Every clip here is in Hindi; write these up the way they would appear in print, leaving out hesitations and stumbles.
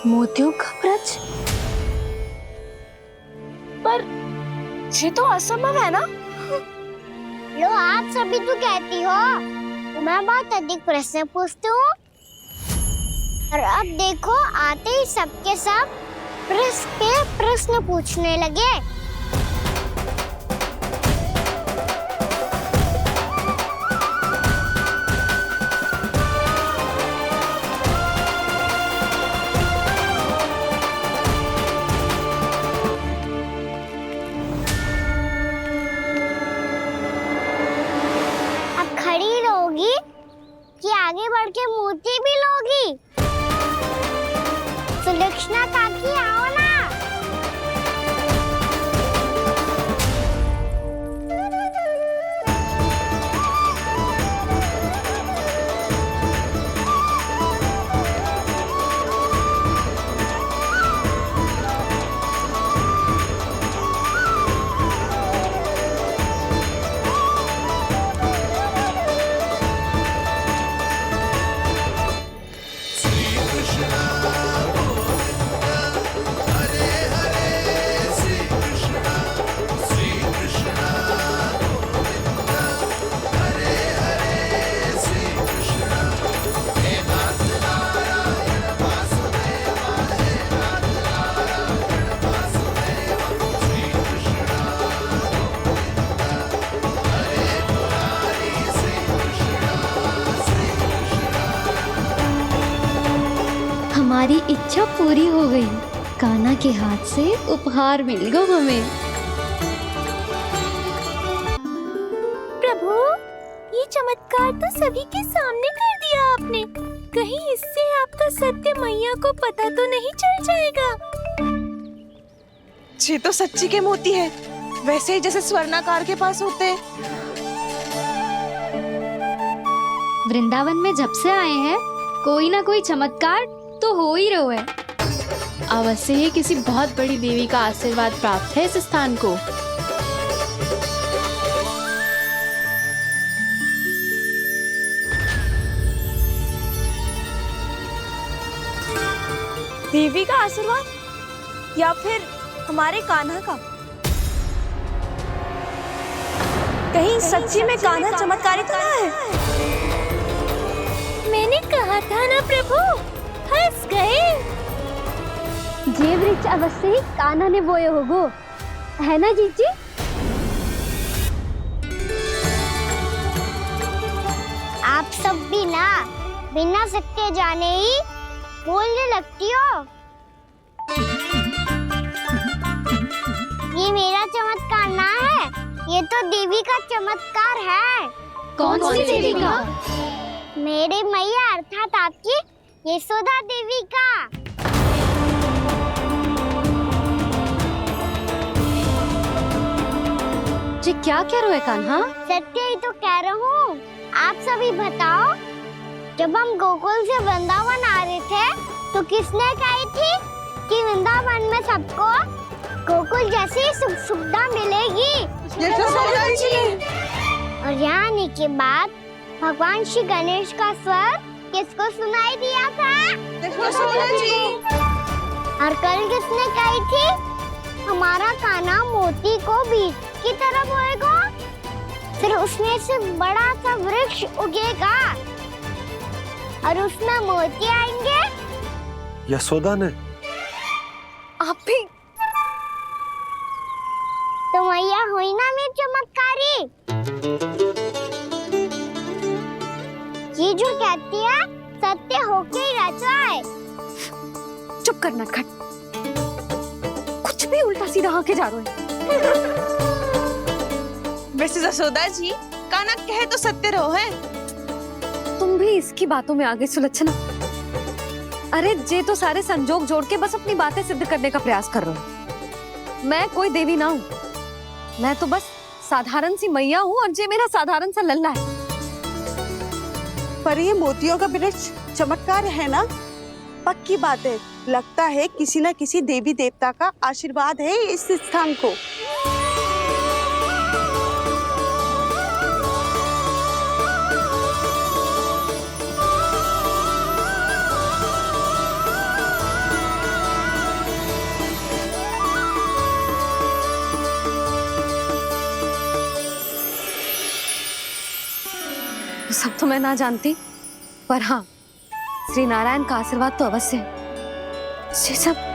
मोतियों का ब्रज? पर ये तो असंभव है ना। लो, आप सभी तो कहती हो मैं बहुत अधिक प्रश्न पूछती हूँ, और अब देखो आते ही सबके सब प्रश्न पे प्रश्न पूछने लगे। अब खड़ी रहोगी कि आगे बढ़ के मूर्ति भी लोगी? सुलक्षणा काकी आओ ना। हमारी इच्छा पूरी हो गई। कान्हा के हाथ से उपहार मिल गया हमें। प्रभु, ये चमत्कार तो सभी के सामने कर दिया आपने। कहीं इससे आपका सत्य मैया को पता तो नहीं चल जाएगा? ये तो सच्ची के मोती है, वैसे ही जैसे स्वर्णाकार के पास होते हैं। वृंदावन में जब से आए हैं कोई ना कोई चमत्कार तो हो ही रहा है। अवश्य ही किसी बहुत बड़ी देवी का आशीर्वाद प्राप्त है इस स्थान को। देवी का आशीर्वाद या फिर हमारे कान्हा का? कहीं सच्ची में कान्हा चमत्कारी तो ना है? मैंने कहा था ना प्रभु, फंस गए। ये वृक्ष अवश्य ही कान्हा ने बोए होगो, है ना जीजी? आप सब भी ना बिना सत्य जाने ही बोलने लगती हो। ये मेरा चमत्कार ना है, ये तो देवी का चमत्कार है। कौन सी देवी का? मेरे मैया अर्थात आपकी यशोदा देवी का। जी क्या कह रहे हो कान्हा? सत्य ही तो कह रहा हूँ। आप सभी बताओ, जब हम गोकुल से वृंदावन आ रहे थे तो किसने कही थी कि वृंदावन में सबको गोकुल जैसी सुख सुविधा मिलेगी? और यहाँ आने के बाद भगवान श्री गणेश का स्वर किसको सुनाई दिया था? और कल किसने कही थी हमारा कान्हा मोती को बीज की तरफ होएगा, फिर उसमें से बड़ा सा वृक्ष उगेगा और उसमें मोती आएंगे? यशोदा ने? आप भी? तो मैया हुई ना मेरी चमत्कारी। ये जो कहती है सत्य होके ही रहता है। चुप कर नटखट, कुछ भी उल्टा सीधा होके जा रहे हो। वैसे यशोदा जी, कान्हा कहे तो सत्य रहो है। तुम भी इसकी बातों में आगे सुलझना। अरे जे तो सारे संजोग जोड़ के बस अपनी बातें सिद्ध करने का प्रयास कर रहे हो। मैं कोई देवी ना हूँ, मैं तो बस साधारण सी मैया हूँ और जे मेरा साधारण सा लल्ला है। पर ये मोतियों का वृक्ष चमत्कार है ना? पक्की बात है, लगता है किसी न किसी देवी देवता का आशीर्वाद है इस स्थान को। सब तो मैं ना जानती, पर हाँ, श्री नारायण का आशीर्वाद तो अवश्य है। ये सब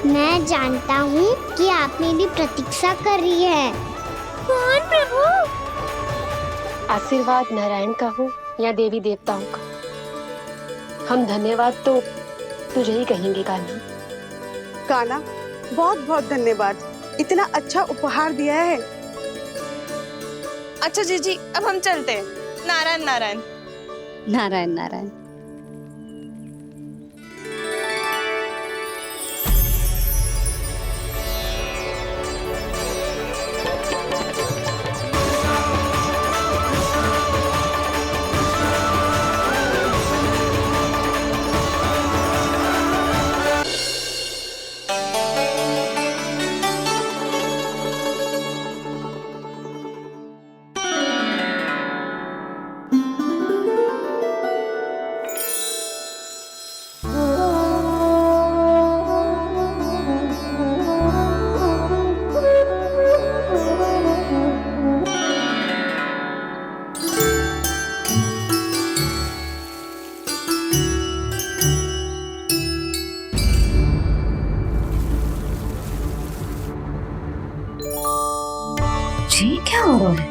मैं जानता हूँ कि आप मेरी प्रतीक्षा कर रही है। कौन प्रभु? आशीर्वाद नारायण का हो या देवी देवताओं का, हम धन्यवाद तो तुझे ही कहेंगे कान्हा। कान्हा, बहुत बहुत धन्यवाद, इतना अच्छा उपहार दिया है। अच्छा जीजी, अब हम चलते हैं। नारायण नारायण। नारायण नारायण। जी क्या हो रहा है?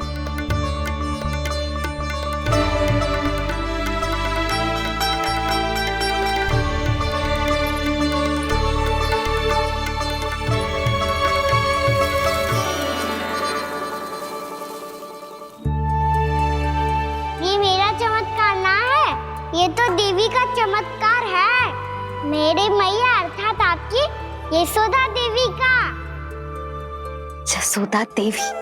ये मेरा चमत्कार ना है, ये तो देवी का चमत्कार है। मेरे मैया अर्थात आपकी यशोदा देवी का। जसोदा देवी।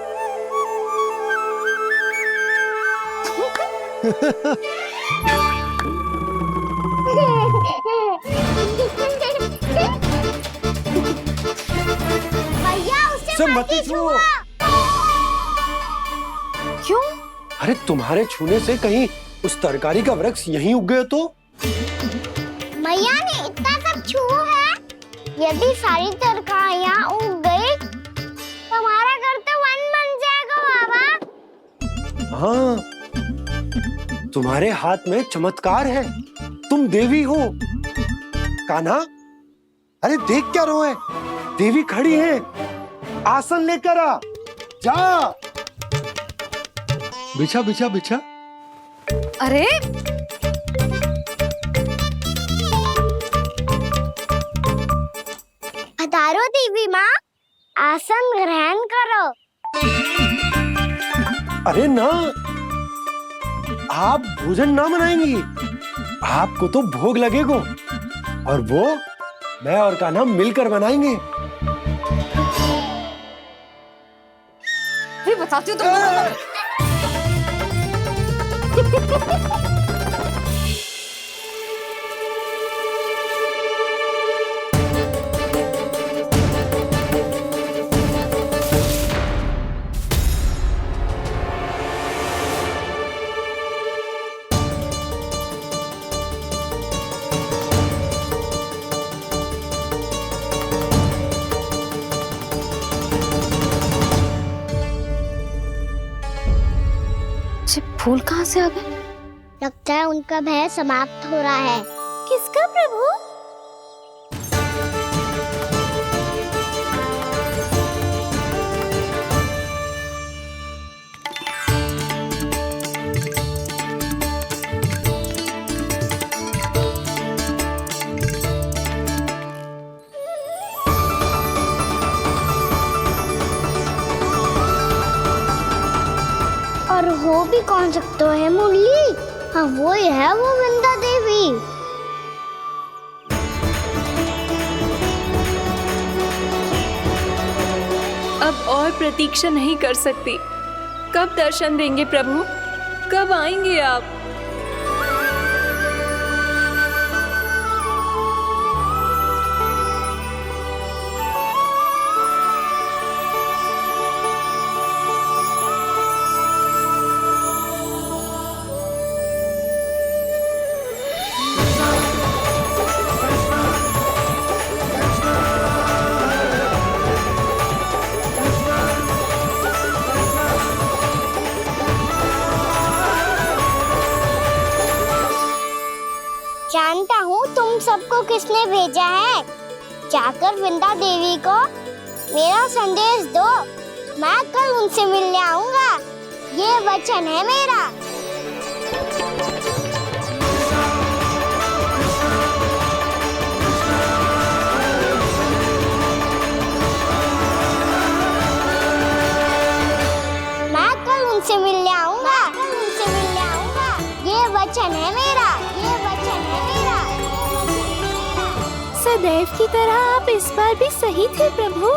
भैया उसे सब मत मत छुओ। क्यों? अरे तुम्हारे छूने से कहीं उस तरकारी का वृक्ष यहीं उग गए तो? मैया ने इतना सब छुआ है, यदि सारी तरकारियां उग गई तो हमारा घर तो वन बन जाएगा बाबा। हाँ, तुम्हारे हाथ में चमत्कार है, तुम देवी हो। कान्हा, अरे देख क्या रोए, देवी खड़ी है, आसन लेकर आ, जा। बिछा बिछा बिछा। अरे पधारो देवी माँ, आसन ग्रहण करो। अरे ना, आप भोजन ना बनाएंगी, आपको तो भोग लगेगा, और वो मैं और कान्हा मिलकर बनाएंगे। फिर बताती हूँ तुमको। फूल कहाँ से आ गए? लगता है उनका भय समाप्त हो रहा है। किसका प्रभु? और हो भी कौन सकता है मुरली? हाँ वो ही है, वो वृंदा देवी। अब और प्रतीक्षा नहीं कर सकती। कब दर्शन देंगे प्रभु? कब आएंगे आप? जानता हूँ तुम सबको किसने भेजा है। जाकर वृंदा देवी को मेरा संदेश दो। मैं कल उनसे मिलने आऊंगा, ये वचन है मेरा। मैं कल उनसे मिलने आऊंगा, ये वचन है मेरा, ये वचन है मेरा। सदैव की तरह आप इस बार भी सही थे प्रभु।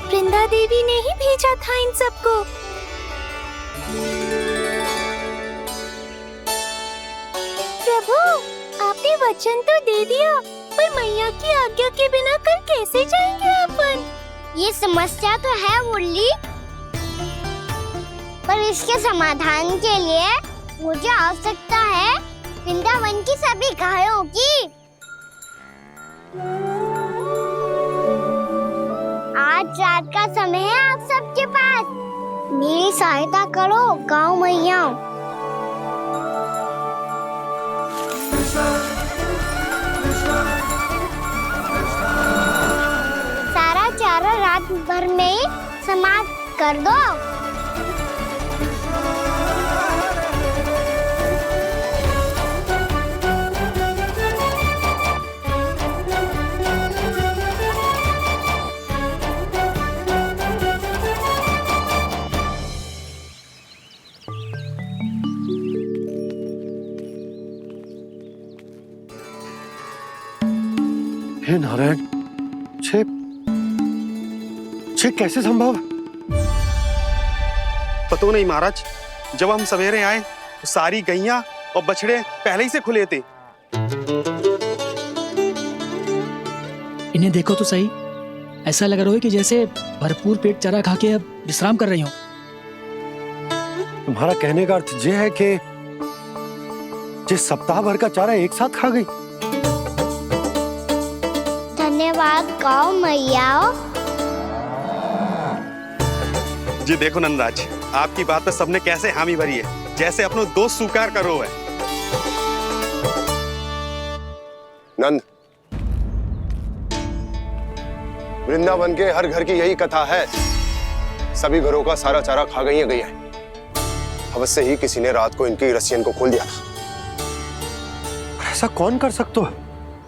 वृंदा देवी ने ही भेजा था इन सबको। प्रभु, आपने वचन तो दे दिया, पर मैया की आज्ञा के बिना कल कैसे जाएंगे अपन? ये समस्या तो है मुरली, पर इसके समाधान के लिए मुझे आवश्यकता है वृंदावन की सभी गायों की। आज रात का समय है आप सबके पास। मेरी सहायता करो गाँव मैया। सारा चारा रात भर में ही समाप्त कर दो। हे नारायण, छे कैसे संभव? पता नहीं महाराज, जब हम सवेरे आए तो सारी गैया और बछड़े पहले ही से खुले थे। इन्हें देखो तो सही, ऐसा लग रहा है कि जैसे भरपूर पेट चारा खा के अब विश्राम कर रही हो। तुम्हारा कहने का अर्थ यह है कि जिस सप्ताह भर का चारा एक साथ खा गई। धन्यवाद गाँव मैया। जी देखो नंदराज, आपकी बात पे सबने कैसे हामी भरी है, जैसे अपनो दोस्त स्वीकार करो है। नंद, वृंदावन के हर घर की यही कथा है। सभी घरों का सारा चारा खा गई है। अवश्य ही किसी ने रात को इनकी रस्सियन को खोल दिया था। ऐसा कौन कर सकता है?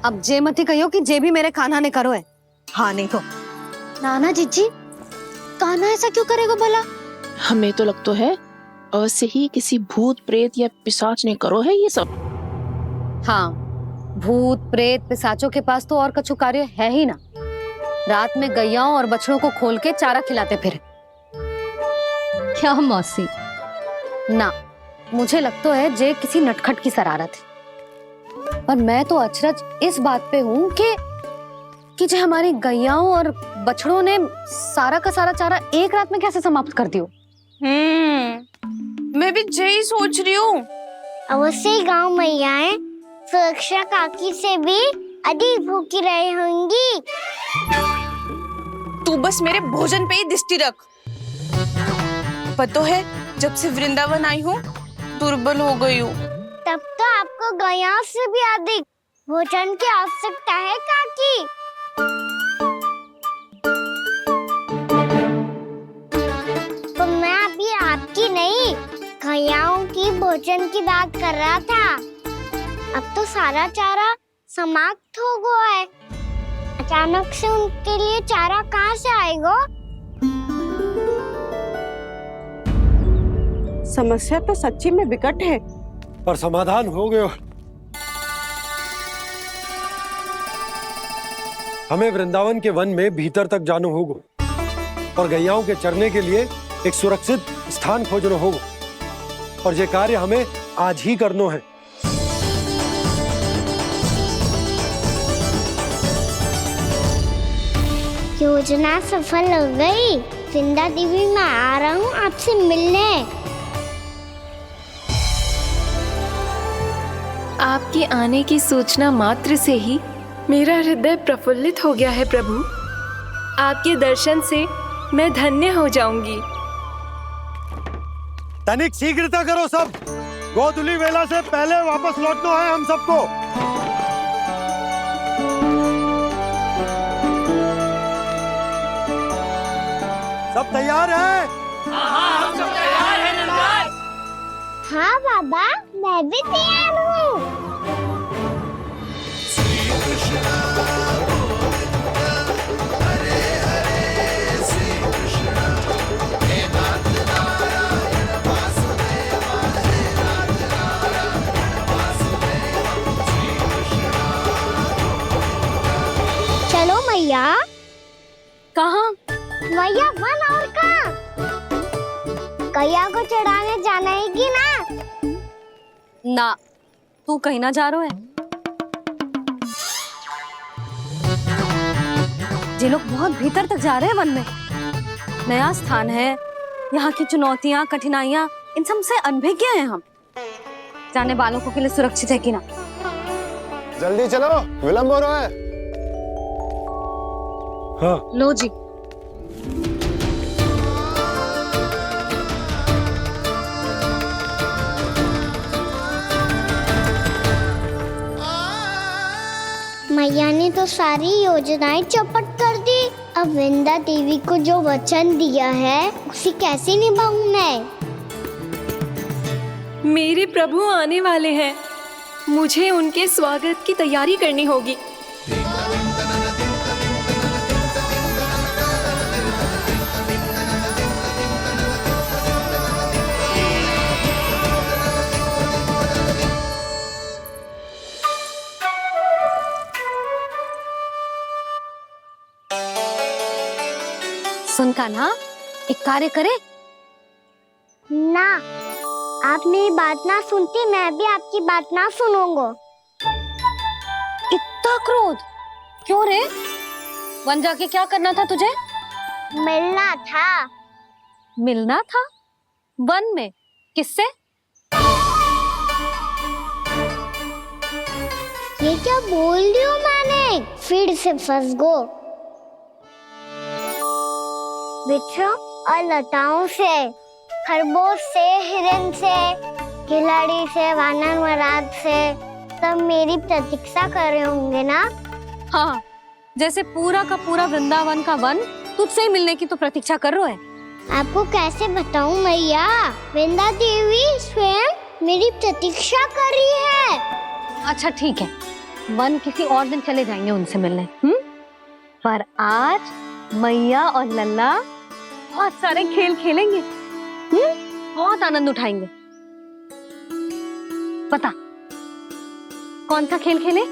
अब जे मती कहियो कि जे भी मेरे कान्हा ने करो है। हाँ नहीं तो नाना जीजी, कान्हा ऐसा क्यों करेगा भला? हमें तो लगता है अवश्य ही किसी भूत प्रेत या पिशाच ने करो है ये सब। हाँ, भूत प्रेत पिशाचों के पास तो और कछु कार्य है ही ना। रात में गैयाओं और बछड़ों को खोल के चारा खिलाते फिर। क्या मौसी? ना, मुझे लगता है जे किसी नटखट की शरारत है। पर मैं तो अचरज इस बात पे हूँ कि जो हमारी गैयाओं और बछड़ों ने सारा का सारा चारा एक रात में कैसे समाप्त कर दियो। मैं भी यही सोच रही हूँ। अवश्य गाँव मैयाएं सुरक्षा काकी से भी अधिक भूखी रही होंगी। तू बस मेरे भोजन पे ही दृष्टि रख। पता है, जब से वृंदावन आई हूँ दुर्बल हो गई हूँ। तब तो आपको गैयाओं से भी अधिक भोजन की आवश्यकता है काकी। तो मैं अभी आपकी नहीं, गैयाओं की भोजन की बात कर रहा था। अब तो सारा चारा समाप्त हो गया है। अचानक से उनके लिए चारा कहाँ से आएगा? समस्या तो सच्ची में विकट है, पर समाधान हो गया। हमें वृंदावन के वन में भीतर तक जाना होगा। और गैयाओं के चरने के लिए एक सुरक्षित स्थान खोजनो होगा और ये कार्य हमें आज ही करनो है। योजना सफल हो गई। वृंदा देवी, मैं आ रहा हूँ आपसे मिलने। आपके आने की सूचना मात्र से ही मेरा हृदय प्रफुल्लित हो गया है प्रभु। आपके दर्शन से मैं धन्य हो जाऊंगी। तनिक शीघ्रता करो सब, गोधुली वेला से पहले वापस लौटना है हम सबको। सब तैयार है? हाँ, हम सब तैयार हैं नंदराज। हाँ बाबा, मैं भी तैयार हूँ। चलो मैया। कहाँ? मैया वन और कहाँ? गैया को चढ़ाने जाना है कि ना? ना, तू कहीं ना जा रहा है। ये लोग बहुत भीतर तक जा रहे हैं वन में। नया स्थान है, यहाँ की चुनौतियाँ, कठिनाइयाँ, इन सब से अनभिज्ञ हैं हम। जाने वालों के लिए सुरक्षित है कि ना? जल्दी चलो, विलंब हो रहा है। हाँ। लो जी। मैया ने तो सारी योजनाएं चौपट कर दी। अब वृंदा देवी को जो वचन दिया है उसे कैसे निभाऊं मैं? मेरे प्रभु आने वाले हैं, मुझे उनके स्वागत की तैयारी करनी होगी। सुन कान्हा, एक कार्य करे? ना, आप मेरी बात ना सुनती, मैं भी आपकी बात ना सुनूंगा। इतना क्रोध क्यों रे? वन जाके क्या करना था तुझे? मिलना था। मिलना था? वन में? किससे? ये क्या बोल रही हूँ मैंने? फिर से फंस गो। वृक्षों और लताओं से, खरगोश से, हिरन से, खिलाड़ी से, वानर महाराज से, सब मेरी प्रतीक्षा कर रहे होंगे ना? हाँ, जैसे पूरा का पूरा वृंदावन का वन तुझसे ही मिलने की तो प्रतीक्षा कर रहा है। आपको कैसे बताऊं मैया? वृंदा देवी स्वयं मेरी प्रतीक्षा कर रही है। अच्छा ठीक है, वन किसी और दिन चले जाएंगे उनसे मिलने। पर आज मैया और लल्ला बहुत सारे खेल खेलेंगे। बहुत आनंद उठाएंगे। पता कौन सा खेल खेले?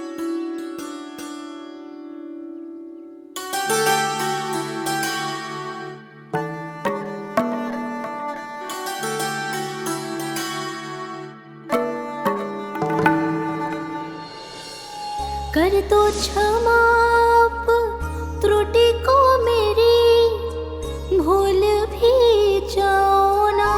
कर दो क्षमा त्रुटि को मेरी, भूल भी जाओ ना।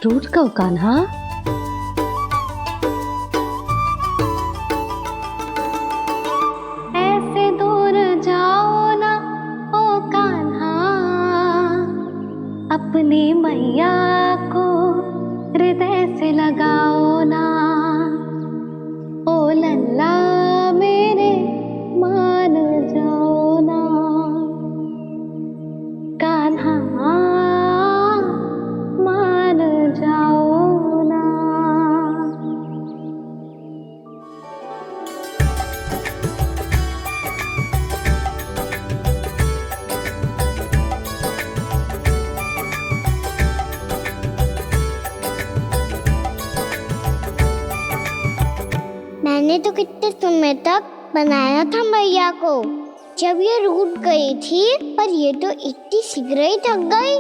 टूट को कान्हा। ऐसे दूर जाओ ना ओ कान्हा, अपनी मैया को हृदय से लगाओ ना। ओ लल्ला मेरे मान जाओ ना, कान्हा मान जाओ ना। तो कितने समय तक बनाया था मैया को, जब ये रूठ गई थी, पर ये तो इतनी शीघ्र ही थक गई।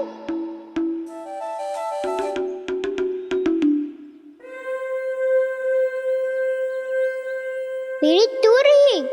मेरी तू रही।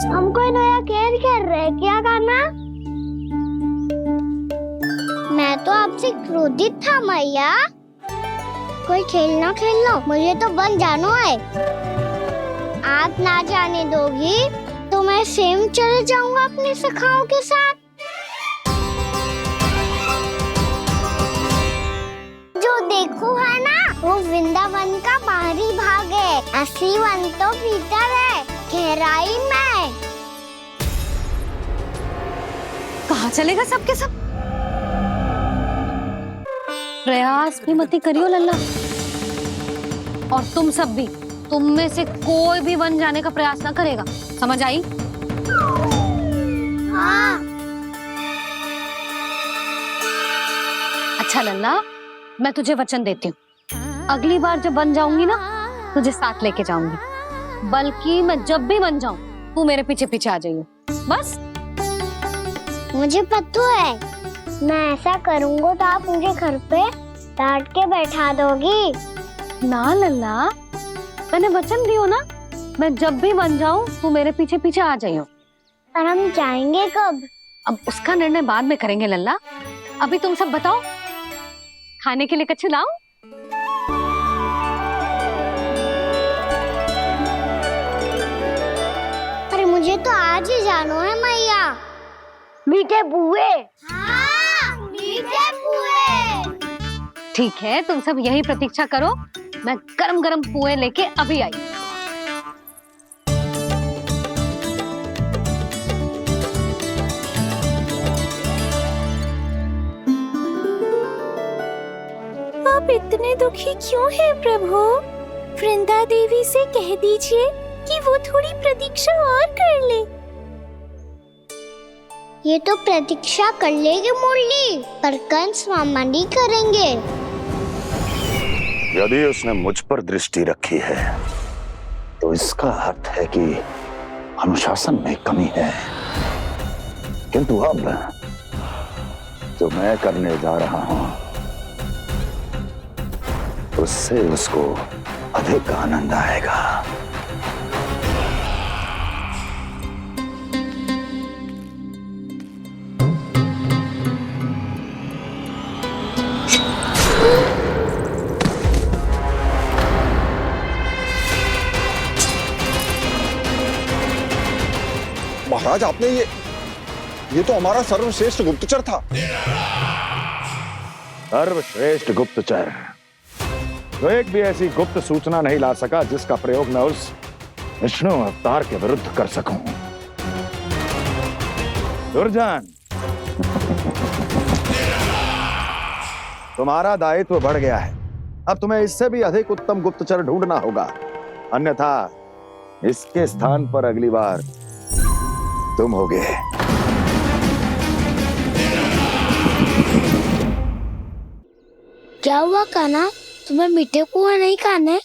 हम कोई नया खेल खेल रहे हैं क्या कान्हा? मैं तो आपसे क्रोधित था मैया। कोई खेलना खेलना, मुझे तो बन जानो है। आप ना जाने दोगी तो मैं स्वयं चले जाऊंगा अपने सखाओं के साथ। जो देखो है ना, वो वृंदावन का बाहरी भाग है, असली वन तो भीतर है, गहराई में। कहाँ चलेगा सबके सब? प्रयास भी मत करियो लल्ला। और तुम सब भी, तुम में से कोई भी वन जाने का प्रयास ना करेगा, समझ आई? हाँ। अच्छा लल्ला, मैं तुझे वचन देती हूँ, अगली बार जब बन जाऊंगी ना, तुझे साथ लेके जाऊंगी। बल्कि मैं जब भी बन जाऊं, तू मेरे पीछे पीछे आ जाइयो, बस। मुझे पता है, मैं ऐसा करूंगा तो आप मुझे घर पे डांट के बैठा दोगी। ना लल्ला, मैंने वचन दियो ना, मैं जब भी बन जाऊं, तू मेरे पीछे पीछे आ जाइयो। पर हम जाएंगे कब? अब उसका निर्णय बाद में करेंगे लल्ला। अभी तुम सब बताओ, खाने के लिए कुछ लाऊं? अरे मुझे तो आज ही जाना है मैया। मीठे बुए। हाँ, मीठे बुए। ठीक है, तुम सब यही प्रतीक्षा करो, मैं गरम गरम पुए लेके अभी आई। आप इतने दुखी क्यों हैं प्रभु? वृंदा देवी से कह दीजिए कि वो थोड़ी प्रतीक्षा और कर ले। ये तो प्रतीक्षा कर लेगी मुरली, पर कंस मामा नहीं करेंगे। यदि उसने मुझ पर दृष्टि रखी है, तो इसका अर्थ है कि अनुशासन में कमी है। किंतु अब जो मैं करने जा रहा हूं, उससे उसको अधिक आनंद आएगा। महाराज, आपने ये तो हमारा सर्वश्रेष्ठ गुप्तचर था। सर्वश्रेष्ठ गुप्तचर, तो एक भी ऐसी गुप्त सूचना नहीं ला सका जिसका प्रयोग मैं उस विष्णु अवतार के विरुद्ध कर सकूं। दुर्जन, तुम्हारा दायित्व बढ़ गया है। अब तुम्हें इससे भी अधिक उत्तम गुप्तचर ढूंढना होगा, अन्यथा इसके स्थान पर अगली बार तुम होगे। क्या हुआ कान्हा, तुम्हें मीठे पुआ नहीं खाने?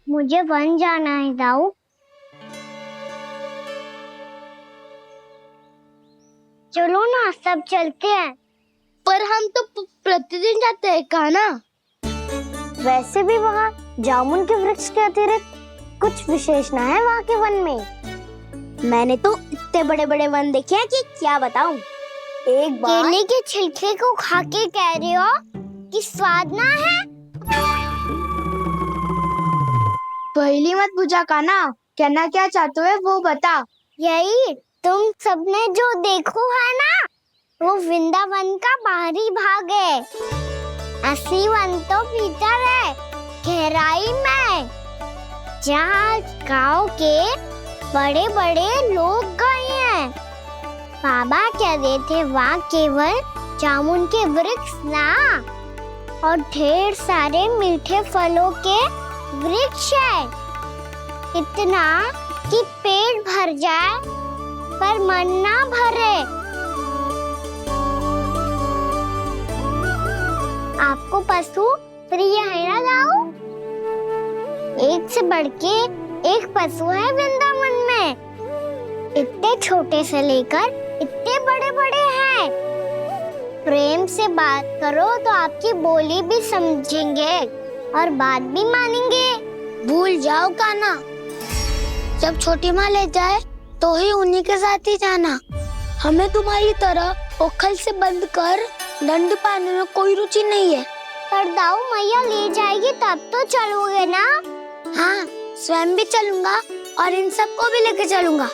मुझे वन जाना है दाऊ। चलो ना, सब चलते हैं। पर हम तो प्रतिदिन जाते हैं कान्हा। वैसे भी वहाँ जामुन के वृक्ष के अतिरिक्त कुछ विशेष ना है वहाँ के वन में। मैंने तो इतने बड़े बड़े वन देखे हैं कि क्या बताऊं। एक बार केले के छिलके को खा के कह रहे हो कि स्वाद ना है? पहली मत बुझा काना, कहना क्या चाहते हो वो बता। यही तुम सबने जो देखो है ना, वो वृंदावन का बाहरी भाग है। असली वन तो भीतर है, गहराई में, जहाँ गांव के बड़े बड़े लोग गए हैं। बाबा कह रहे थे वहाँ केवल जामुन के वृक्ष ना, और ढेर सारे मीठे फलों के वृक्ष है। इतना कि पेट भर जाए पर मन ना भरे। आपको पशु प्रिय है ना जाओ? एक से बढ़ के एक पशु है वृंदावन में। इतने छोटे से लेकर इतने बड़े बड़े हैं। प्रेम से बात करो तो आपकी बोली भी समझेंगे और बात भी मानेंगे। भूल जाओ काना, जब छोटी माँ ले जाए तो ही उन्हीं के साथ ही जाना। हमें तुम्हारी तरह ओखल से बंद कर दंड पाने में कोई रुचि नहीं है। पर दाऊ मैया ले जाएगी तब तो चलोगे ना? हाँ, स्वयं भी चलूंगा और इन सबको भी लेके चलूंगा।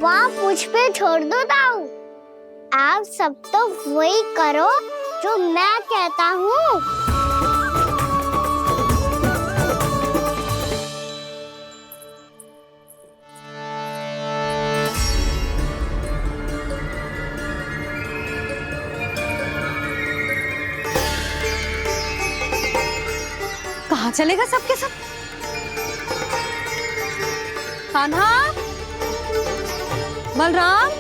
वहाँ मुझ पे छोड़ दो दाऊ। आप सब तो वही करो जो मैं कहता हूँ। कहाँ चलेगा सबके सब? कान्हा, बलराम,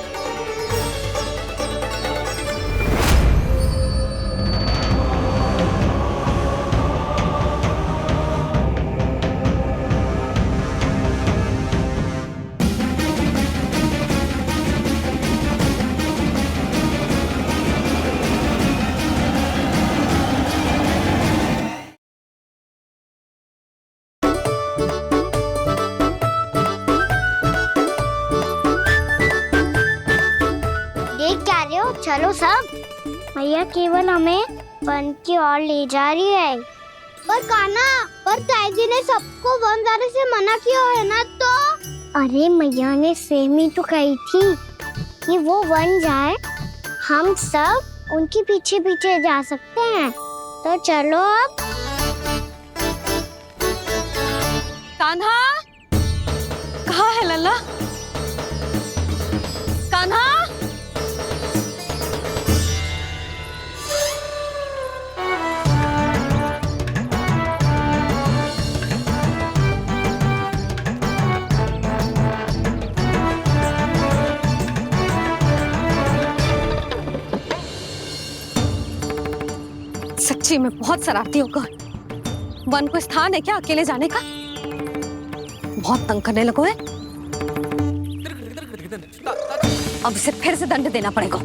चलो सब। भैया केवल हमें वन की ओर ले जा रही है। पर काना, पर ताईजी ने सबको वन जाने से मना किया है ना तो? अरे मैया ने सेम ही तो कही थी कि वो वन जाए, हम सब उनके पीछे पीछे जा सकते हैं। तो चलो अब। कान्हा, कहाँ है लल्ला? कान्हा, सच्ची में बहुत शरारती होगा। वन को स्थान है क्या अकेले जाने का? बहुत तंग करने लगो है। अब इसे फिर से दंड देना पड़ेगा।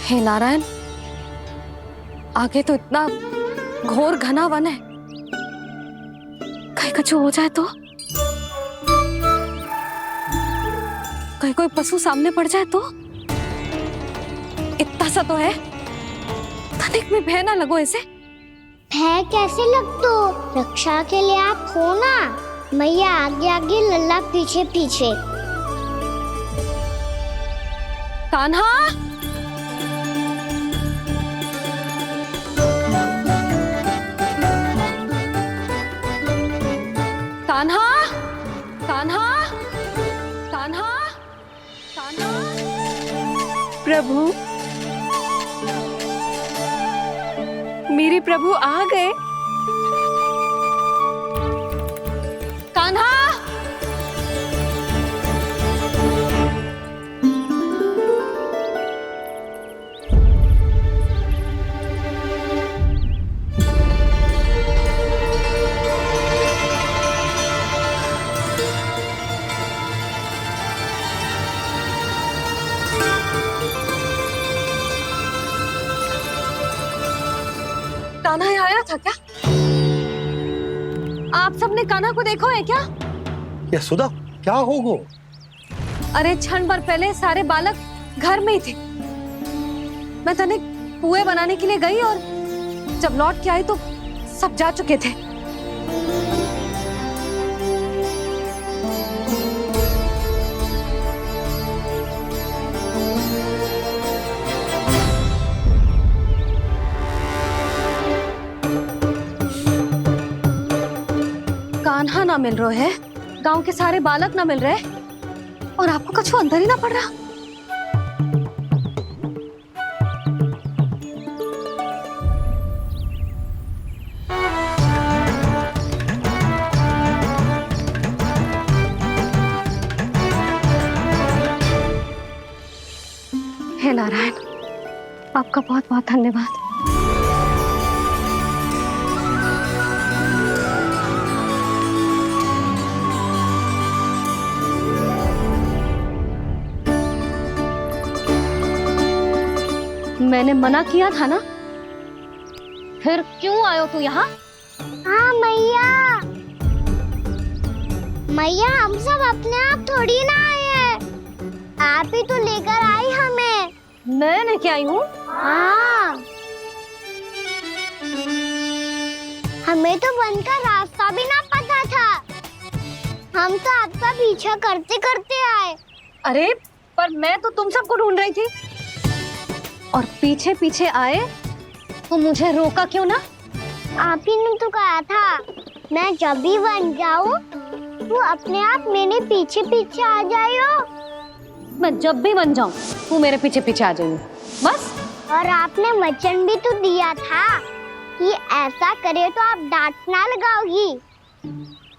हे नारायण, आगे तो इतना घोर घना वन है, कहीं कुछ हो जाए तो? कहीं कोई पशु सामने पड़ जाए तो? इतना सा तो है, तनिक में भय ना लगो इसे। भय कैसे लग तो? रक्षा के लिए आप हो ना। मैया आगे आगे, लल्ला पीछे पीछे। कान्हा, कान्हा, कान्हा, कान्हा, कान्हा। प्रभु, मेरे प्रभु आ गए। कान्हा, आप सबने कान्हा को देखो है क्या? यशोदा क्या होगो? अरे क्षण भर पहले सारे बालक घर में ही थे। मैं तने पुए बनाने के लिए गई और जब लौट के आई तो सब जा चुके थे। कान्हा ना मिल रहे है, गांव के सारे बालक ना मिल रहे और आपको कछु अंदर ही ना पड़ रहा। हे नारायण, आपका बहुत बहुत धन्यवाद। मैंने मना किया था ना, फिर क्यों आयो तू यहाँ? हाँ मैया, मैया हम सब अपने आप थोड़ी ना आए हैं, आप ही तो लेकर आई हमें। मैं लेके आई हूँ? हाँ, हमें तो वन का रास्ता भी ना पता था, हम तो आपका पीछा करते करते आए। अरे पर मैं तो तुम सबको ढूंढ रही थी और पीछे पीछे आए तो मुझे रोका क्यों ना? आप ही ने तो कहा था मैं जब भी बन जाऊं तू अपने आप मेरे पीछे पीछे आ जाइयो। मैं जब भी बन जाऊं तू मेरे पीछे पीछे आ जाइयो बस। और आपने वचन भी तो दिया था कि ऐसा करे तो आप डांट ना लगाओगी,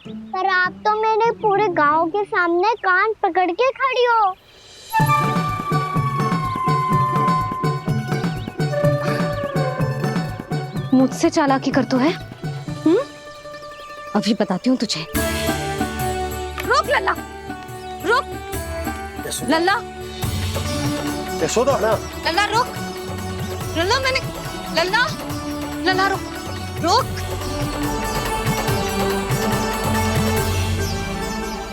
पर आप तो मेरे पूरे गांव के सामने कान पकड़ के खड़ी हो। मुझसे चालाकी करतू है? अभी बताती हूँ तुझे। रुक लल्ला, रुक लल्ला, यशोदा ना, लल्ला रुक, लल्ला मैंने, लल्ला, लल्ला रुक, रुक।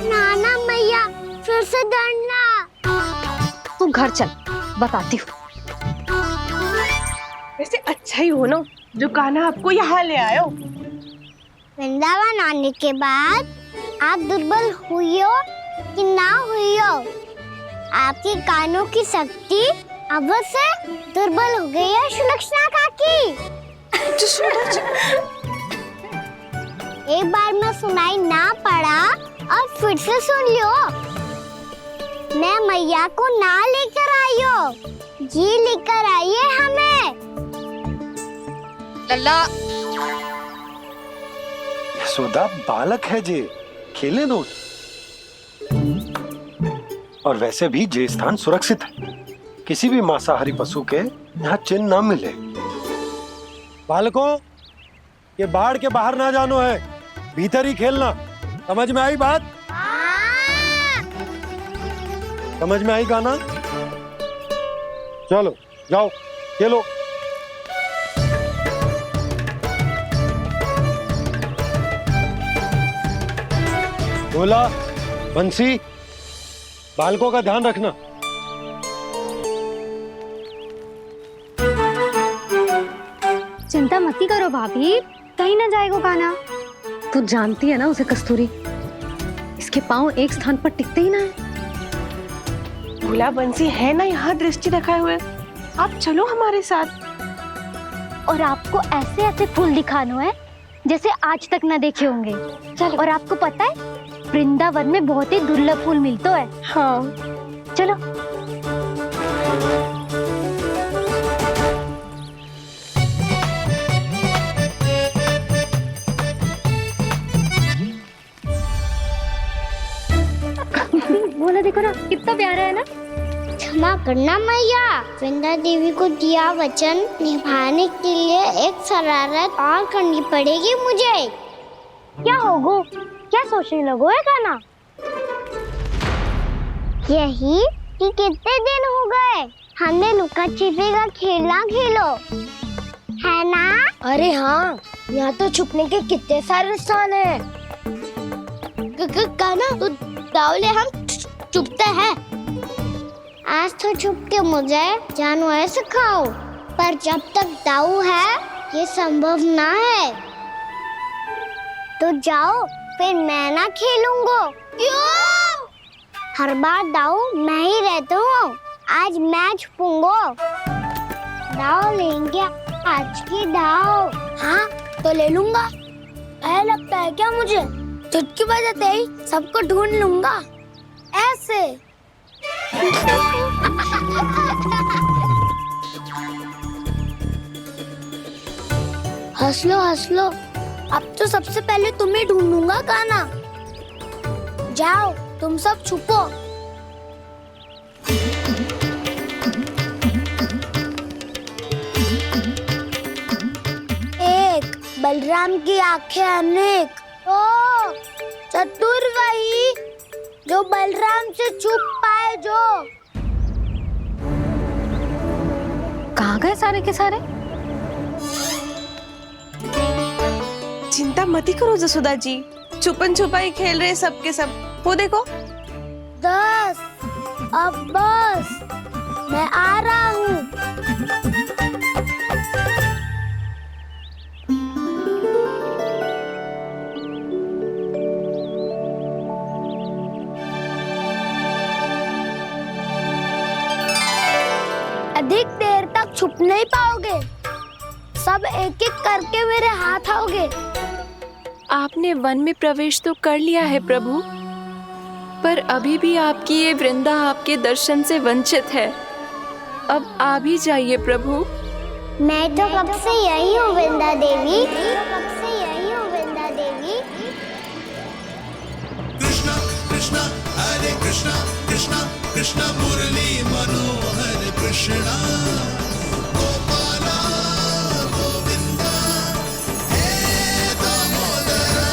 नाना मैया फिर से डरना। तू घर चल, बताती हूँ। वैसे अच्छा ही हो ना जो कान्हा आपको यहाँ ले आयो। वृंदावन आने के बाद आप दुर्बल हुई हो कि ना हुई हो, आपके कानों की शक्ति अब से दुर्बल हो गई है सुलक्षणा काकी। एक बार में सुनाई ना पड़ा और फिर से सुन लो। मैं मैया को ना लेकर आई हो, जी लेकर आई है हमें। लल्ला, यशोदा बालक है जे, खेले दो। और वैसे भी ये स्थान सुरक्षित है, किसी भी मांसाहारी पशु के यहाँ चिन्ह ना मिले। बालकों, ये बाढ़ के बाहर ना जानो है, भीतर ही खेलना। समझ में आई बात? समझ में आई गाना? चलो जाओ खेलो। भोला, बंसी, बालकों का ध्यान रखना। चिंता मती करो भाभी, कहीं ना जाएगा कान्हा। तू जानती है ना उसे कस्तूरी, इसके पांव एक स्थान पर टिकते ही ना है। भोला बंसी है ना यहाँ दृष्टि रखाए हुए, आप चलो हमारे साथ। और आपको ऐसे ऐसे फूल दिखानो है जैसे आज तक न देखे होंगे। चलो। और आपको पता है वृंदावन में बहुत ही दुर्लभ फूल मिलते हैं। हाँ चलो। बोला देखो ना कितना प्यारा है ना। क्षमा करना मैया, वृंदा देवी को दिया वचन निभाने के लिए एक शरारत और करनी पड़ेगी मुझे। क्या होगो? क्या सोचने लगो है कान्हा? यही कि कितने दिन हो गए हमने लुका छिपी का खेलना खेलो, है ना? अरे हाँ, यहाँ तो छुपने के कितने सारे स्थान हैं। कान्हा, तो दावले हम छुपते हैं। आज तो छुप के मुझे जानवर सिखाओ, पर जब तक दाऊ है ये संभव ना है। तो जाओ, फिर मैं ना खेलूंगा। क्यों? हर बार दाऊ मैं ही रहता हूँ, आज मैं छुपूंगा। दाऊ लेंगे आज की दाऊ। हाँ, तो ले लूंगा। ऐसा लगता है क्या मुझे? चुटकी बजाते ही सबको ढूंढ लूंगा। ऐसे। हंस लो। अब तो सबसे पहले तुम्हें ढूंढूंगा कान्हा। जाओ, तुम सब छुपो। एक, बलराम की आंखें अनेक। ओ, चतुर वही जो बलराम से छुप पाए। जो कहाँ गए सारे के सारे? चिंता मत करो जसोदा जी, छुपन छुपाई खेल रहे सबके सब। वो देखो 10, अब बस, मैं आ रहा हूँ। अधिक देर तक छुप नहीं पाओगे, सब एक एक करके मेरे हाथ आओगे। आपने वन में प्रवेश तो कर लिया है प्रभु, पर अभी भी आपकी ये वृंदा आपके दर्शन से वंचित है। अब आप ही जाइए प्रभु। मैं तो कब से यही हूँ वृंदा देवी। कृष्णा कृष्णा हरे कृष्णा कृष्णा कृष्णा मुरली मनोहर कृष्णा गोपाला गोविंदा हे दामोदरा।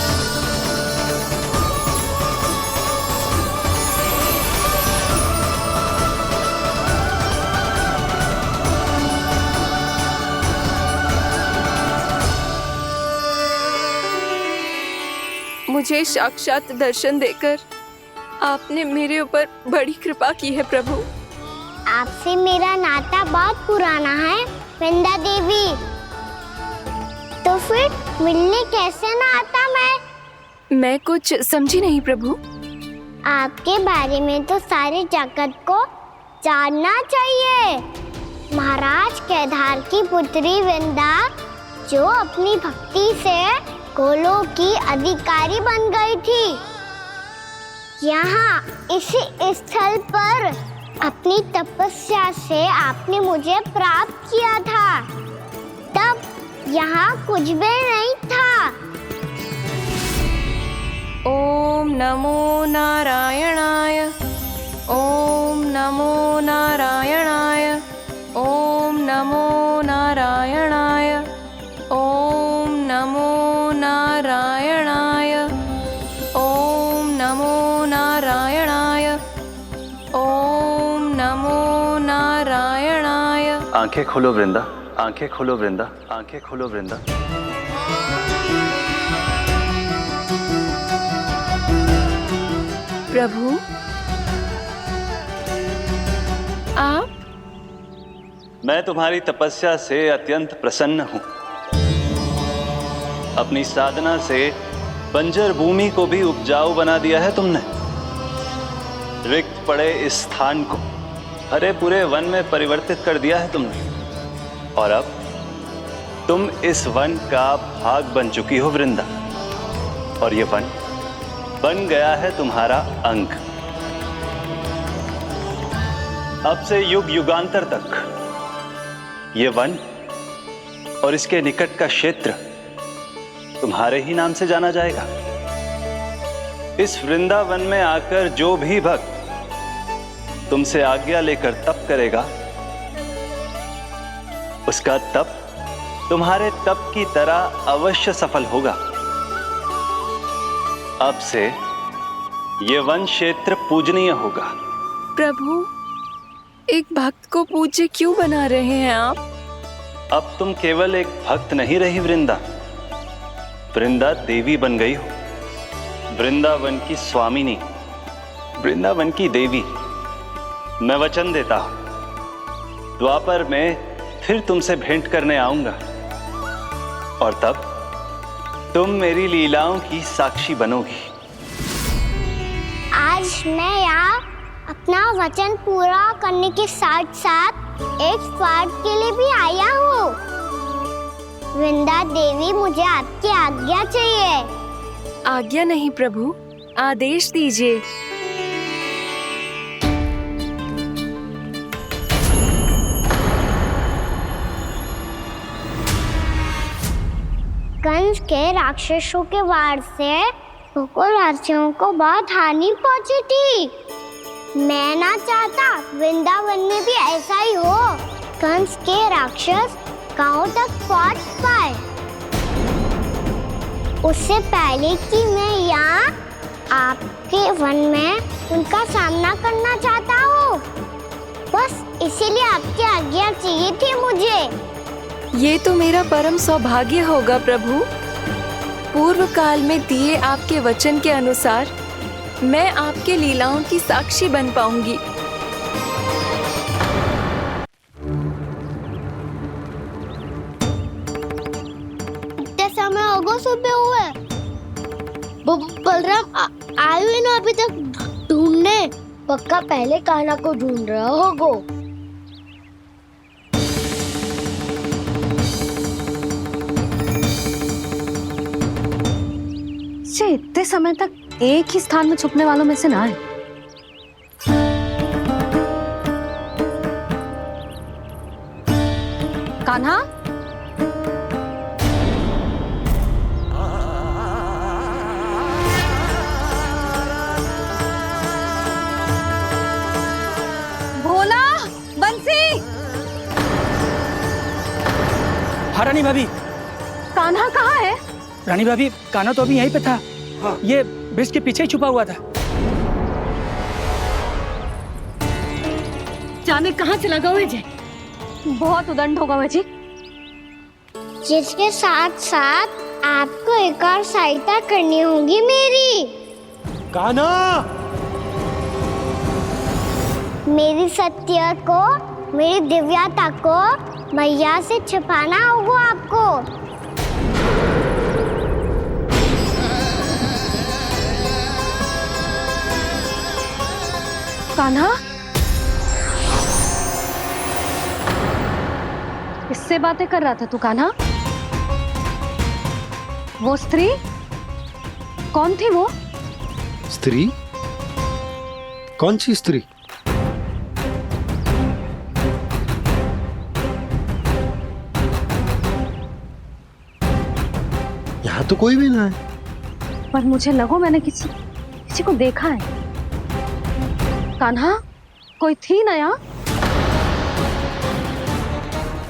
मुझे साक्षात दर्शन देकर आपने मेरे ऊपर बड़ी कृपा की है प्रभु। आपसे मेरा नाता बहुत पुराना है वृंदा देवी। तो फिर मिलने कैसे ना आता मैं कुछ समझी नहीं प्रभु। आपके बारे में तो सारे जगत को जानना चाहिए। महाराज केदार की पुत्री वृंदा जो अपनी भक्ति से गोलों की अधिकारी बन गई थी, यहाँ इसी स्थल पर अपनी तपस्या से आपने मुझे प्राप्त किया था। तब यहाँ कुछ भी नहीं था। ओम नमो नारायणाय, ओम नमो नारायणाय, ओम नमो नारायणाय, ओम नमो नारायणाय, ओम नमो नारायणाय, ओम नमो नारायणाय। आंखें खोलो वृंदा, आंखें खोलो वृंदा, आंखें खोलो वृंदा। प्रभु आप? मैं तुम्हारी तपस्या से अत्यंत प्रसन्न हूं। अपनी साधना से बंजर भूमि को भी उपजाऊ बना दिया है तुमने। रिक्त पड़े इस स्थान को हरे पूरे वन में परिवर्तित कर दिया है तुमने। और अब तुम इस वन का भाग बन चुकी हो वृंदा। और ये वन बन गया है तुम्हारा अंग। अब से युग युगांतर तक ये वन और इसके निकट का क्षेत्र तुम्हारे ही नाम से जाना जाएगा। इस वृंदावन में आकर जो भी भक्त तुमसे आज्ञा लेकर तप करेगा, उसका तप तुम्हारे तप की तरह अवश्य सफल होगा। अब से ये वन क्षेत्र पूजनीय होगा। प्रभु, एक भक्त को पूज्य क्यों बना रहे हैं आप? अब तुम केवल एक भक्त नहीं रही वृंदा, वृंदा देवी बन गई हो। वृंदावन की स्वामिनी, वृंदावन की देवी। मैं वचन देता हूं, द्वापर में फिर तुमसे भेंट करने आऊंगा और तब तुम मेरी लीलाओं की साक्षी बनोगी। आज मैं यहाँ अपना वचन पूरा करने के साथ साथ एक स्वार्थ के लिए भी आया हूँ। वृंदा देवी, मुझे आपकी आज्ञा चाहिए। आज्ञा नहीं प्रभु, आदेश दीजिए। कंस के राक्षसों के वार से गोकुलवासियों को बहुत हानि पहुंची थी। मैं ना चाहता वृंदावन में भी ऐसा ही हो। कंस के राक्षस गांव तक पहुंच पाए, उससे पहले कि मैं यहाँ आपके वन में उनका सामना करना चाहता हूँ। बस इसीलिए आपकी आज्ञा चाहिए थी मुझे। ये तो मेरा परम सौभाग्य होगा प्रभु। पूर्व काल में दिए आपके वचन के अनुसार मैं आपके लीलाओं की साक्षी बन पाऊंगी। इतने समय होगा सुबह हुए, बलराम आए हुए ना अभी तक ढूंढने। पक्का पहले कान्हा को ढूंढ रहा होगा। इतने समय तक एक ही स्थान में छुपने वालों में से ना है। कान्हा, भोला, बंसी। हाँ रानी भाभी। कान्हा कहाँ है? रानी भाभी, कान्हा तो अभी यहीं पे था। हाँ। ये ब्रिज के पीछे ही छुपा हुआ था। जाने कहाँ से लगा हुआ है? बहुत उदंड होगा वह जी। जिसके साथ साथ आपको एक और सहायता करनी होगी मेरी। कान्हा, मेरी सत्य को, मेरी दिव्यता को मैया से छिपाना होगा आपको। कान्हा, किससे बातें कर रहा था तू कान्हा? वो स्त्री कौन थी? वो स्त्री? कौन सी स्त्री? यहाँ तो कोई भी ना है। पर मुझे लगो मैंने किसी को देखा है। कान्हा, कोई थी ना यहाँ?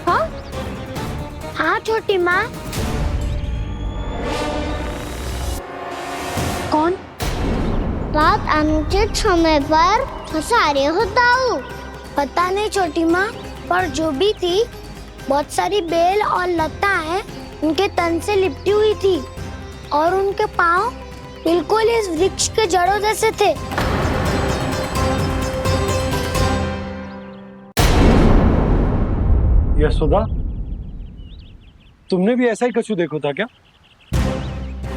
हाँ? हाँ छोटी माँ। कौन? रात अनुचित समय पर फंसारे होता हूँ। पता नहीं छोटी माँ, पर जो भी थी, बहुत सारी बेल और लता है उनके तन से लिपटी हुई थी और उनके पाँव बिल्कुल इस वृक्ष के जड़ों जैसे थे। यशोदा, तुमने भी ऐसा ही कछु देखो था क्या?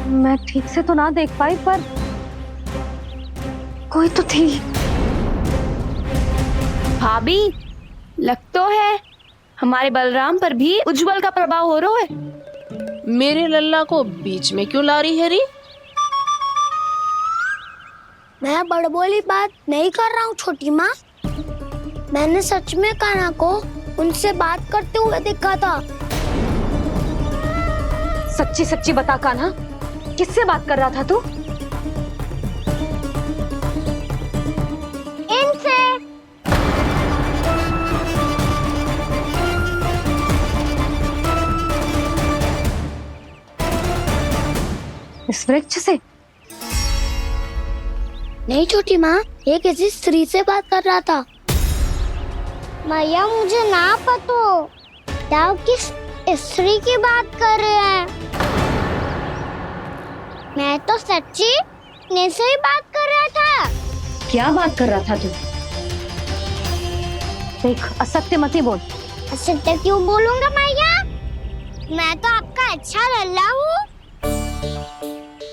मैं ठीक से तो ना देख पाई, पर कोई तो थी। भाभी, लग तो है हमारे बलराम पर भी उज्जवल का प्रभाव हो रहा है। मेरे लल्ला को बीच में क्यों ला रही है री? मैं बड़बोली बात नहीं कर रहा हूँ छोटी माँ। मैंने सच में कान्हा को उनसे बात करते हुए देखा था। सच्ची सच्ची बता कान्हा, किससे बात कर रहा था तू? इनसे। इस वृक्ष से? नहीं छोटी माँ, ये किसी स्त्री से बात कर रहा था। मैया मुझे ना पतो। दाऊ किस स्त्री की बात कर रहे हैं? मैं तो सच्ची ने से ही बात कर रहा था। क्या बात कर रहा था तू? देख, असत्य मत ही बोल। असत्य क्यों बोलूंगा मैया? मैं तो आपका अच्छा लल्ला हूँ।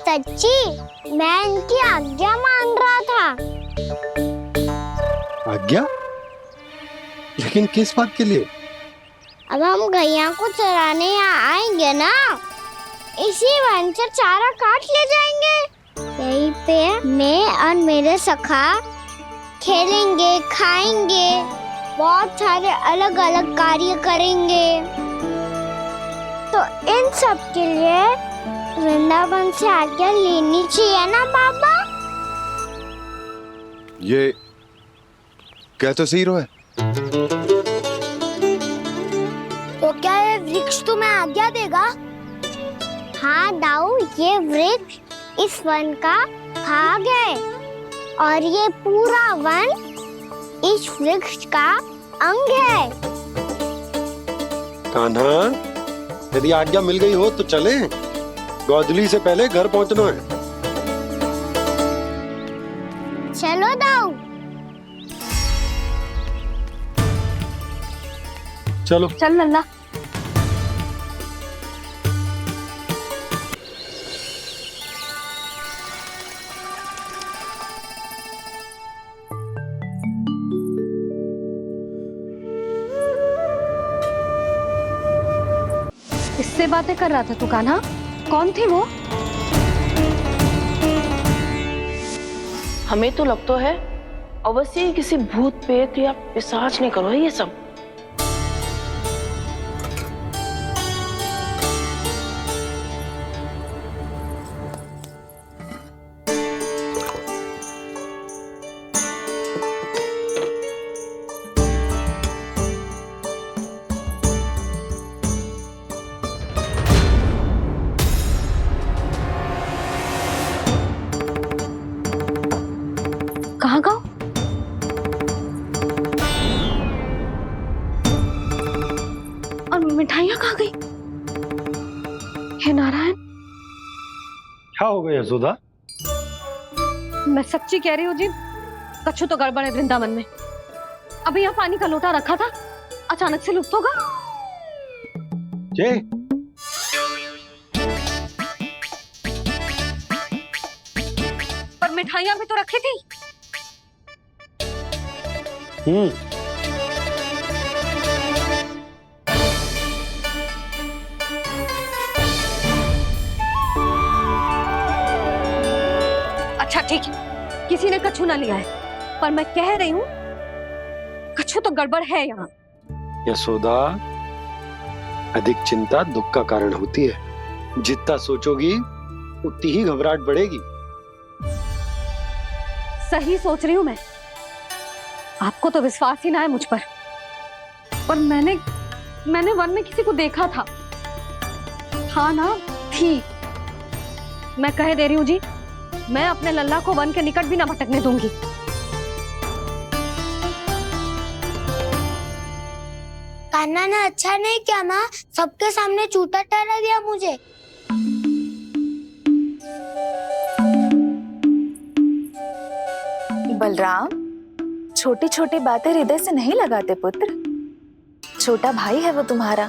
सच्ची मैं इनकी आज्ञा मान रहा था। आज्ञा? लेकिन किस बात के लिए? अब हम गैया को चराने यहाँ आएंगे ना, इसी वन से चारा काट ले जाएंगे। यहीं पे मैं और मेरे सखा खेलेंगे, खाएंगे, बहुत सारे अलग अलग कार्य करेंगे। तो इन सब के लिए वृंदावन से आज्ञा लेनी चाहिए ना बाबा? ये क्या तो सही रो है। तो क्या ये वृक्ष तुम्हें आज्ञा देगा? हाँ दाऊ, ये वृक्ष इस वन का भाग है और ये पूरा वन इस वृक्ष का अंग है। कान्हा, यदि आज्ञा मिल गई हो तो चले। गोधली से पहले घर पहुंचना है। चलो दाऊ। चलो चल लल्ला। इससे बातें कर रहा था तू कान्हा? कौन थी वो? हमें तो लगता है अवश्य ही किसी भूत प्रेत या पिशाच ने करो है ये सब। कहाँ गाँव? और मिठाइयाँ कहाँ गई? हे नारायण! क्या हो गया यशोदा? मैं सच्ची कह रही हूँ जी, कछु तो गड़बड़ है वृंदावन में। अभी यहाँ पानी का लोटा रखा था, अचानक से लुप्त होगा। जय पर मिठाइयाँ भी तो रखी थी। अच्छा ठीक है, किसी ने कछु ना लिया है, पर मैं कह रही हूँ कछु तो गड़बड़ है यहाँ। यशोदा, अधिक चिंता दुख का कारण होती है। जितना सोचोगी उतनी ही घबराहट बढ़ेगी। सही सोच रही हूँ मैं। आपको तो विश्वास ही ना है मुझ पर मैंने वन में किसी को देखा था। हाँ ना, थी। मैं कह दे रही हूँ जी, मैं अपने लल्ला को वन के निकट भी ना भटकने दूंगी। कान्हा ने अच्छा नहीं किया माँ, सबके सामने झूठा ठहरा दिया मुझे। बलराम, छोटी छोटी बातें हृदय से नहीं लगाते पुत्र। छोटा भाई है वो तुम्हारा,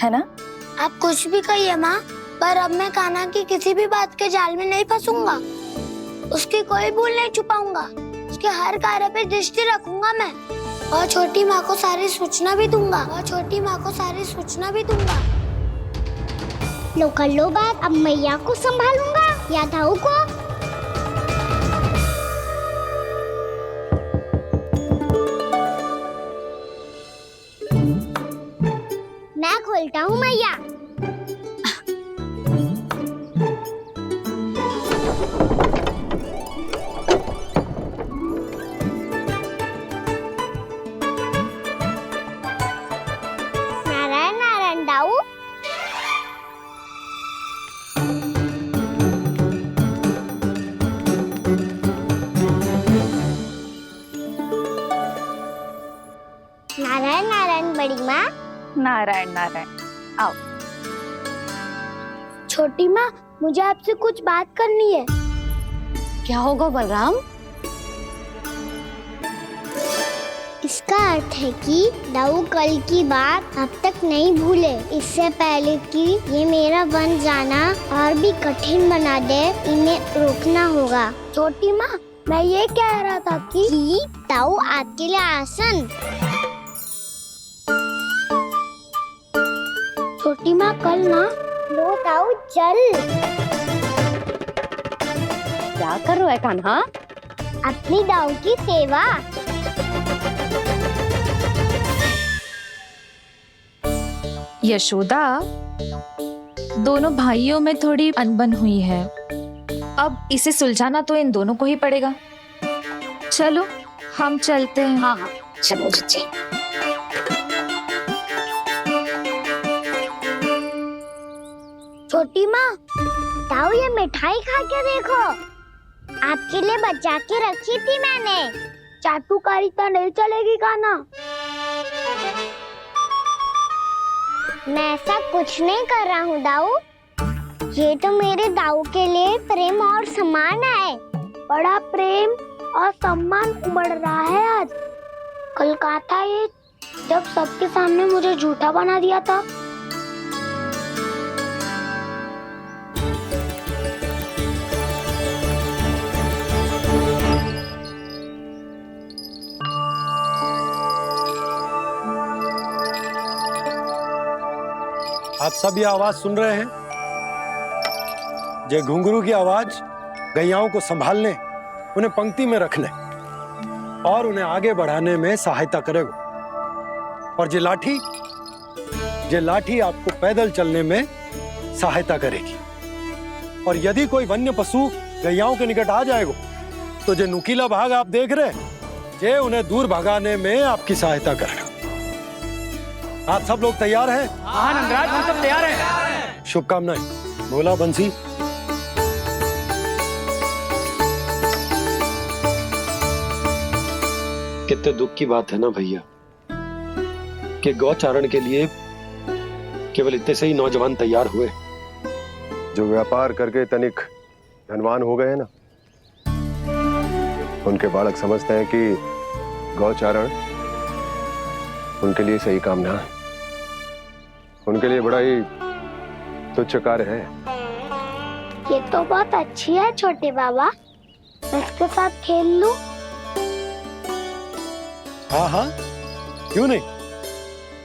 है ना? आप कुछ भी कहिए माँ, पर अब मैं कान्हा की किसी भी बात के जाल में नहीं फंसूंगा। उसकी कोई भूल नहीं छुपाऊंगा। उसके हर कार्य पे दृष्टि रखूंगा मैं, और छोटी माँ को सारी सूचना भी दूंगा। लो कर लो बात, अब मैया को संभालूंगा या दाऊ को। मैं खोलता हूँ मैया। नारायण नारायण दाऊ। नारायण नारायण बड़ी माँ। नारायण नारायण। आओ। छोटी माँ, मुझे आपसे कुछ बात करनी है। क्या होगा बलराम? इसका अर्थ है कि दाऊ कल की बात अब तक नहीं भूले। इससे पहले कि ये मेरा वन जाना और भी कठिन बना दे, इन्हें रोकना होगा। छोटी माँ, मैं ये कह रहा था कि दाऊ आपके लिए आसन। छोटी माँ, कल ना लो दाऊ चल। क्या कर रहा है कान्हा? अपनी दाऊ की सेवा। यशोदा, दोनों भाइयों में थोड़ी अनबन हुई है। अब इसे सुलझाना तो इन दोनों को ही पड़ेगा। चलो हम चलते हैं। हाँ हाँ, चलो चचे। छोटी माँ, दाऊ ये मिठाई खा के देखो। आपके लिए बचा के रखी थी मैंने। चाटुकारिता नहीं चलेगी कान्हा। मैं ऐसा कुछ नहीं कर रहा हूँ दाऊ। ये तो मेरे दाऊ के लिए प्रेम और सम्मान है। बड़ा प्रेम और सम्मान उमड़ रहा है आज। कल कहा था ये, जब सबके सामने मुझे झूठा बना दिया था। आप सब ये आवाज सुन रहे हैं? ये घुंघरू की आवाज गैयाओं को संभालने, उन्हें पंक्ति में रखने और उन्हें आगे बढ़ाने में सहायता करेगा। और ये लाठी आपको पैदल चलने में सहायता करेगी। और यदि कोई वन्य पशु गैयाओं के निकट आ जाएगा तो जो नुकीला भाग आप देख रहे हैं, ये उन्हें दूर भगाने में आपकी सहायता करेगा। आप सब लोग तैयार हैं? हाँ नंदराज, हम सब तैयार हैं। शुभकामनाएं। बोला बंसी। कितने दुख की बात है ना भैया कि गौचारण के लिए केवल इतने से ही नौजवान तैयार हुए। जो व्यापार करके तनिक धनवान हो गए ना, उनके बालक समझते हैं कि गौचारण उनके लिए सही काम ना है। उनके लिए बड़ा ही तुच्छ कार्य है। ये तो बहुत अच्छी है छोटे बाबा, मैं इसके साथ खेल लूं? हाँ हाँ, क्यों नहीं।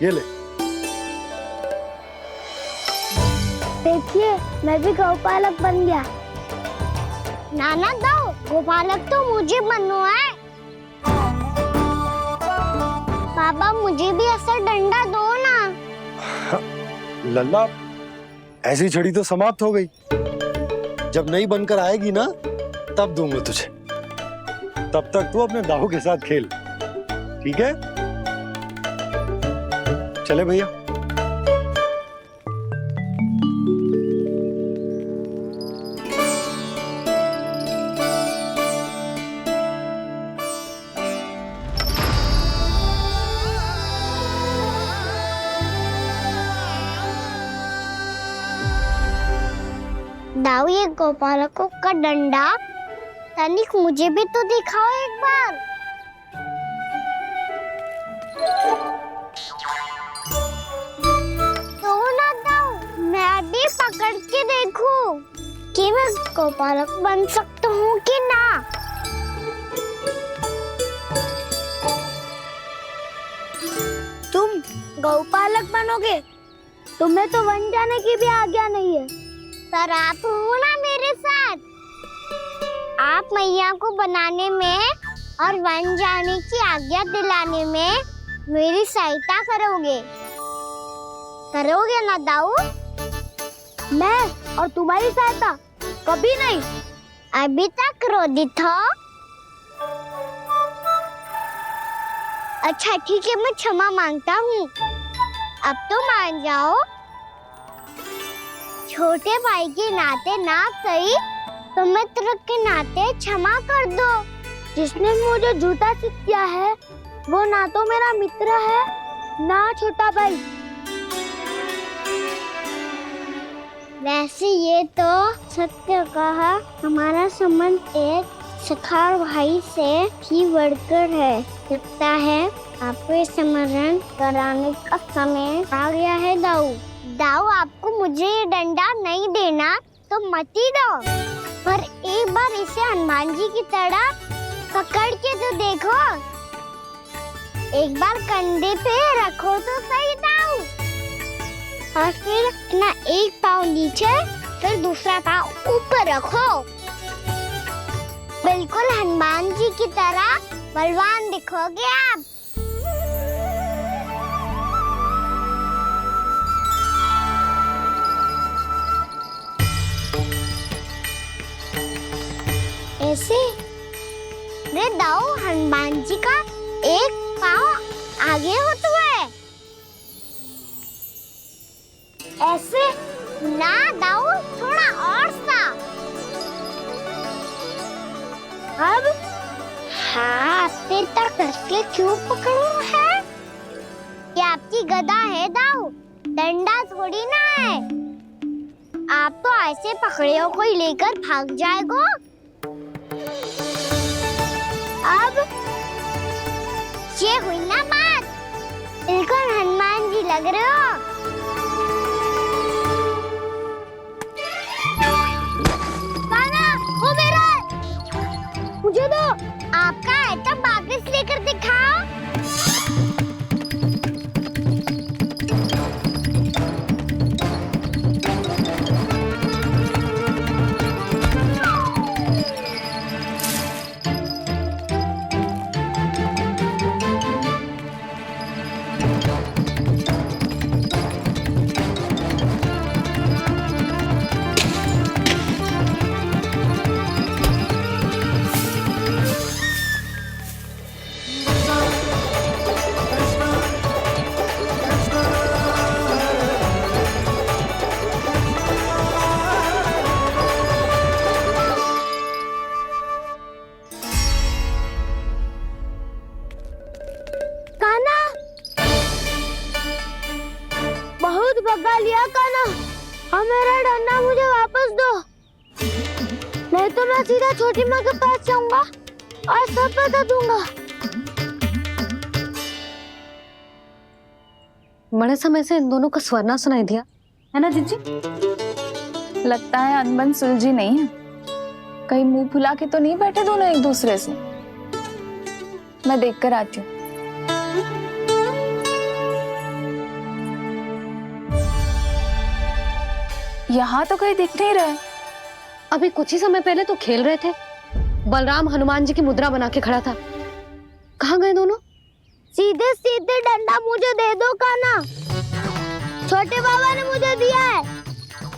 ये ले। देखिए, मैं भी गौपालक बन गया। नाना दो, गौपालक तो मुझे बनना है। बाबा मुझे भी ऐसा डंडा दो ना। लल्ला, ऐसी छड़ी तो समाप्त हो गई। जब नई बनकर आएगी ना, तब दूंगा तुझे। तब तक तू अपने दाऊ के साथ खेल, ठीक है? चले भैया। दाऊ, ये गोपालकों का डंडा तनिक मुझे भी तो दिखाओ एक बार। तो ना दाऊ, मैं भी पकड़ के देखूं कि मैं गोपालक बन सकता हूँ कि ना। तुम गौपालक बनोगे? तुम्हें तो वन जाने की भी आज्ञा नहीं है। पर आप हो ना मेरे साथ। आप मैया को बनाने में और वन जाने की आज्ञा दिलाने में मेरी सहायता करोगे ना दाऊ? मैं और तुम्हारी सहायता कभी नहीं। अभी तक क्रोधित हो? अच्छा ठीक है, मैं क्षमा मांगता हूँ। अब तो मान जाओ। छोटे भाई के नाते ना सही तो मित्र के नाते क्षमा कर दो। जिसने मुझे झूठा सिद्ध किया है वो ना तो मेरा मित्र है ना छोटा भाई। वैसे ये तो सत्य कहा, हमारा संबंध एक सखार भाई से भी बढ़कर है। लगता है आपको स्मरण कराने का समय आ गया है दाऊ। दाऊ, आपको मुझे ये डंडा नहीं देना तो मत ही दो, पर एक बार इसे हनुमान जी की तरह पकड़ के तो देखो। एक बार कंधे पे रखो तो सही दाऊ, और फिर अपना एक पाँव नीचे फिर दूसरा पाँव ऊपर रखो। बिल्कुल हनुमान जी की तरह बलवान दिखोगे आप। ऐसे रे दाऊ, हनुमान जी का एक पाँव आगे होता है। ऐसे ना दाऊ, थोड़ा और सा। अब हाथ पे तक कसके क्यों पकड़ो है? ये आपकी गदा है दाऊ, डंडा थोड़ी ना है। आप तो ऐसे पकड़े हो कोई लेकर भाग जाएगा। अब ये हुई ना बात, बिल्कुल हनुमान जी लग रहे हो। कान्हा, वो मेरा है। मुझे दो। आपका है तब वापस लेकर दिखाओ। भगा लिया कान्हा, अब मेरा डंडा मुझे वापस दो, नहीं तो मैं सीधा छोटी माँ के पास जाऊंगा और सब बता दूंगा। बड़े समय से इन दोनों का स्वर ना सुनाई दिया, है ना जीजी? लगता है अनबन सुलझी नहीं है। कहीं मुंह फुला के तो नहीं बैठे दोनों एक दूसरे से। मैं देख कर आती हूँ। यहाँ तो कहीं दिख नहीं रहा है। अभी कुछ ही समय पहले तो खेल रहे थे। बलराम हनुमान जी की मुद्रा बना के खड़ा था। कहाँ गए दोनों? सीधे सीधे डंडा मुझे दे दो कान्हा, छोटे बाबा ने मुझे दिया है,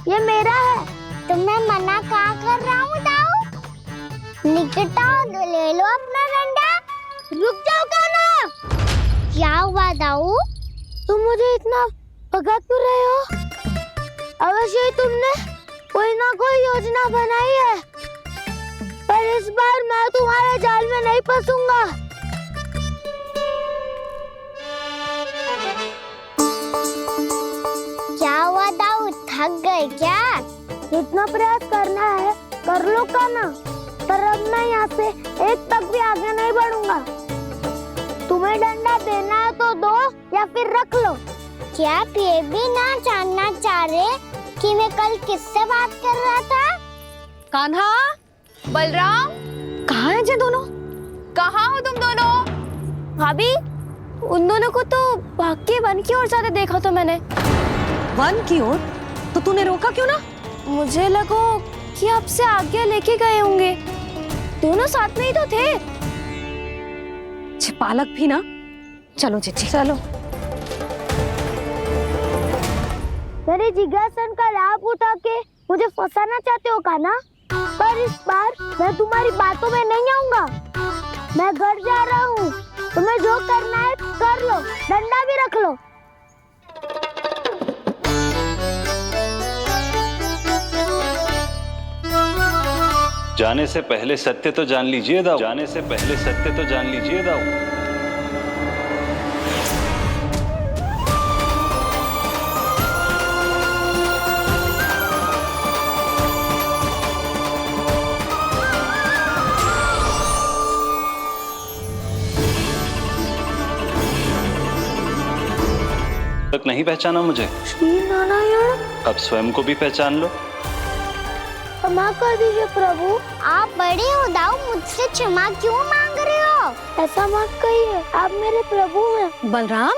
ये मेरा है। तो मैं मना कहाँ कर रहा हूँ दाऊ? निकट आओ, ले लो अपना डंडा। रुक जाओ कान्हा। क्या हुआ दाऊ, तुम मुझे इतना भगा क्यों रहे हो? अवश्य ही तुमने कोई ना कोई योजना बनाई है, पर इस बार मैं तुम्हारे जाल में नहीं फंसूंगा। क्या हुआ दाऊ, थक गए क्या? जितना प्रयास करना है कर लो कान्हा, पर अब मैं यहाँ से एक तक भी आगे नहीं बढ़ूंगा। तुम्हें डंडा देना है तो दो या फिर रख लो। क्या आप ये भी ना जानना चाह रहे कि मैं कल किससे बात कर रहा था? कान्हा, बलराम, कहाँ हैं ये दोनों? कहाँ हो तुम दोनों? भाभी, उन दोनों को तो भाग के वन की ओर जाते देखा तो मैंने। वन की ओर? तो तूने रोका क्यों ना? मुझे लगा कि आपसे आगे लेके गए होंगे, दोनों साथ में ही तो थे। पालक भी ना। चलो जीजी चलो। मेरे जिज्ञासन का लाभ उठा के मुझे फंसाना चाहते हो कान्हा, पर इस बार मैं तुम्हारी बातों में नहीं आऊंगा। मैं घर जा रहा हूँ, तुम्हें जो करना है कर लो, डंडा भी रख लो। जाने से पहले सत्य तो जान लीजिए दाऊ। जाने से पहले सत्य तो जान लीजिए दाऊ। नहीं पहचाना मुझे? श्री नारायण। अब स्वयं को भी पहचान लो। क्षमा कर दीजिए प्रभु। आप बड़े उदाऊ, मुझसे क्षमा क्यों मांग रहे हो? ऐसा मत कहिए, आप मेरे प्रभु हैं। बलराम,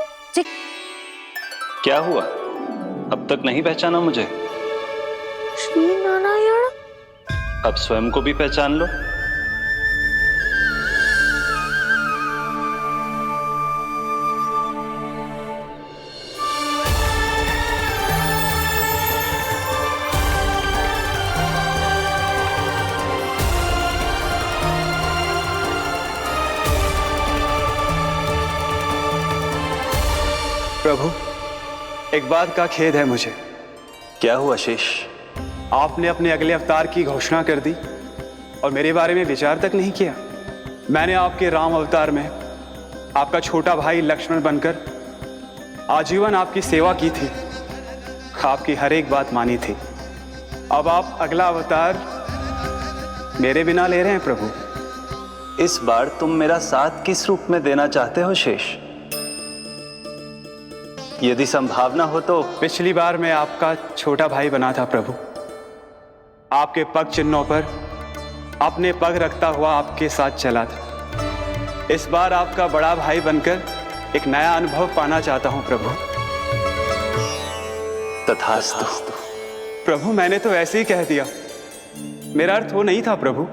क्या हुआ? अब तक नहीं पहचाना मुझे? श्री नारायण। अब स्वयं को भी पहचान लो। प्रभु, एक बात का खेद है मुझे। क्या हुआ शेष? आपने अपने अगले अवतार की घोषणा कर दी और मेरे बारे में विचार तक नहीं किया। मैंने आपके राम अवतार में आपका छोटा भाई लक्ष्मण बनकर आजीवन आपकी सेवा की थी, आपकी हर एक बात मानी थी। अब आप अगला अवतार मेरे बिना ले रहे हैं प्रभु। इस बार तुम मेरा साथ किस रूप में देना चाहते हो शेष? यदि संभावना हो तो। पिछली बार मैं आपका छोटा भाई बना था प्रभु, आपके पग चिन्हों पर अपने पग रखता हुआ आपके साथ चला था। इस बार आपका बड़ा भाई बनकर एक नया अनुभव पाना चाहता हूं प्रभु। तथास्तु। प्रभु, मैंने तो ऐसे ही कह दिया, मेरा अर्थ वो नहीं था प्रभु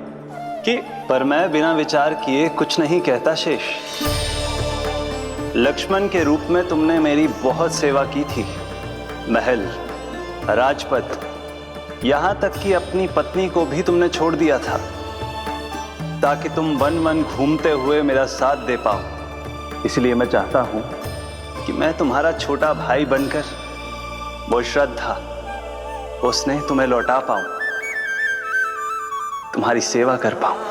कि। पर मैं बिना विचार किए कुछ नहीं कहता शेष। लक्ष्मण के रूप में तुमने मेरी बहुत सेवा की थी। महल, राजपथ, यहां तक कि अपनी पत्नी को भी तुमने छोड़ दिया था ताकि तुम वन वन घूमते हुए मेरा साथ दे पाओ। इसलिए मैं चाहता हूं कि मैं तुम्हारा छोटा भाई बनकर वो श्रद्धा, वो स्नेह तुम्हें लौटा पाऊं, तुम्हारी सेवा कर पाऊं।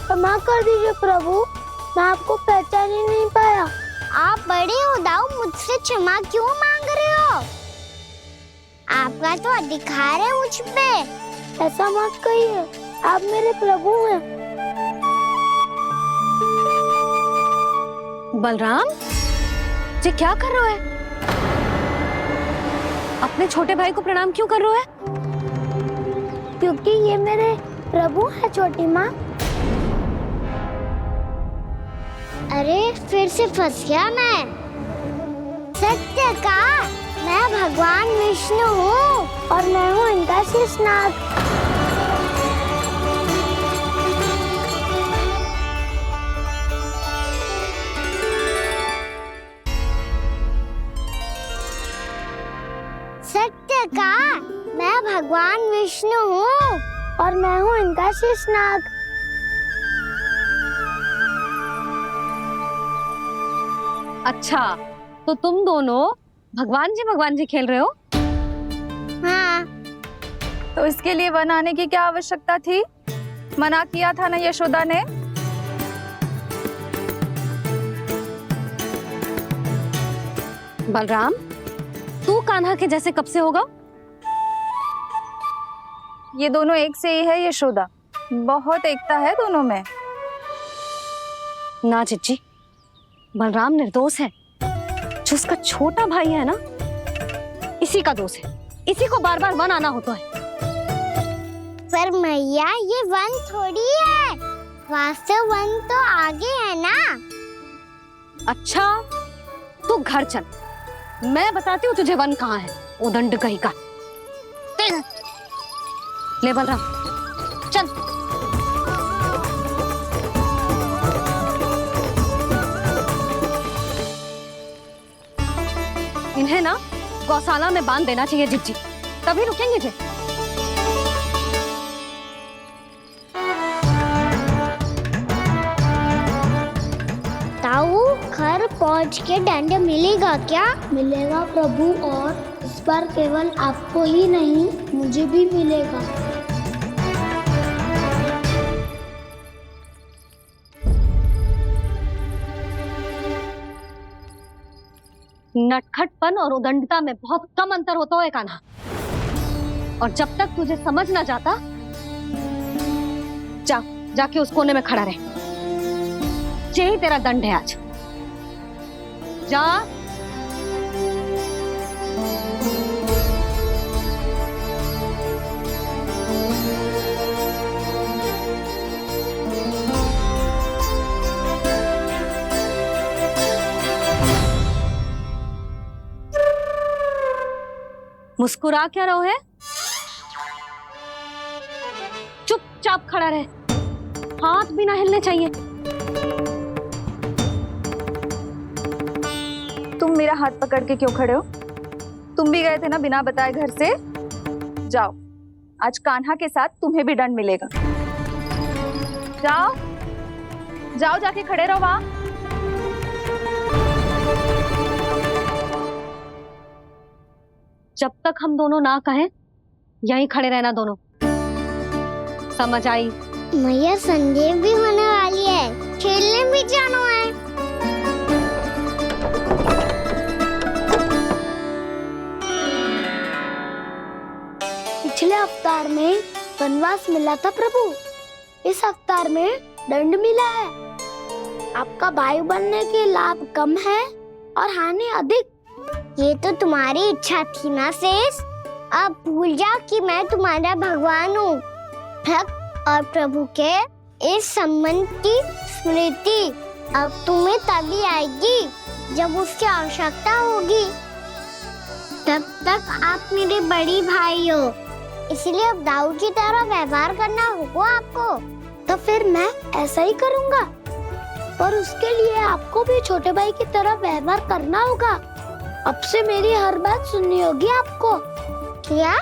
क्षमा कर दीजिए प्रभु, मैं आपको पहचान ही नहीं पाया। आप बड़े उदाऊ, मुझसे क्षमा क्यों मांग रहे हो? आपका तो अधिकार है मुझ पे। ऐसा मत कहिए, आप मेरे प्रभु हैं। बलराम, ये क्या कर रहा है? अपने छोटे भाई को प्रणाम क्यों कर रहा है? क्योंकि ये मेरे प्रभु है छोटी माँ। अरे फिर से फंस गया मैं। सत्य का, मैं भगवान विष्णु हूँ और मैं हूँ इनका शेषनाग। सत्य का, मैं भगवान विष्णु हूँ और मैं हूँ इनका शेषनाग। अच्छा, तो तुम दोनों भगवान जी खेल रहे हो? हाँ। तो इसके लिए वन आने की क्या आवश्यकता थी? मना किया था ना यशोदा ने? बलराम, तू कान्हा के जैसे कब से होगा? ये दोनों एक से ही है यशोदा, बहुत एकता है दोनों में। ना चिच्ची, बलराम निर्दोष है। जो उसका छोटा भाई है ना, इसी का दोष है। इसी को बार बार वन आना होता है। पर मैया, ये वन थोड़ी है, वास्तव वन तो आगे है ना। अच्छा, तू घर चल, मैं बताती हूँ तुझे वन कहाँ है। उदंड कहीं का। ले बलराम, चल। इन्हें ना गौशाला में बांध देना चाहिए जिज्जी, तभी रुकेंगे जे। ताऊ, घर पहुंच के दंड मिलेगा क्या? मिलेगा प्रभु, और इस बार केवल आपको ही नहीं, मुझे भी मिलेगा। नटखटपन और उदंडता में बहुत कम अंतर होता है कान्हा। और जब तक तुझे समझ ना जाता, जाके उस कोने में खड़ा रहे। यही तेरा दंड है आज। जा। मुस्कुरा क्या रहो है? चुपचाप खड़ा रहे, हाथ भी ना हिलने चाहिए। तुम मेरा हाथ पकड़ के क्यों खड़े हो? तुम भी गए थे ना बिना बताए घर से। जाओ, आज कान्हा के साथ तुम्हें भी दंड मिलेगा। जाओ जाओ, जाके खड़े रहो वहां। जब तक हम दोनों ना कहें, यहीं खड़े रहना दोनों। समझ आई? मैया संध्या भी होने वाली है, खेलने भी जाना है। पिछले अवतार में वनवास मिला था प्रभु, इस अवतार में दंड मिला है। आपका भाई बनने के लाभ कम है और हानि अधिक। ये तो तुम्हारी इच्छा थी ना शेष। अब भूल जाओ कि मैं तुम्हारा भगवान हूँ। भक्त और प्रभु के इस संबंध की स्मृति अब तुम्हें तभी आएगी जब उसकी आवश्यकता होगी। तब तक आप मेरे बड़ी भाई हो, इसलिए अब दाऊ की तरह व्यवहार करना होगा आपको। तो फिर मैं ऐसा ही करूँगा, पर उसके लिए आपको भी छोटे भाई की तरह व्यवहार करना होगा। अब से मेरी हर बात सुननी होगी आपको। क्या?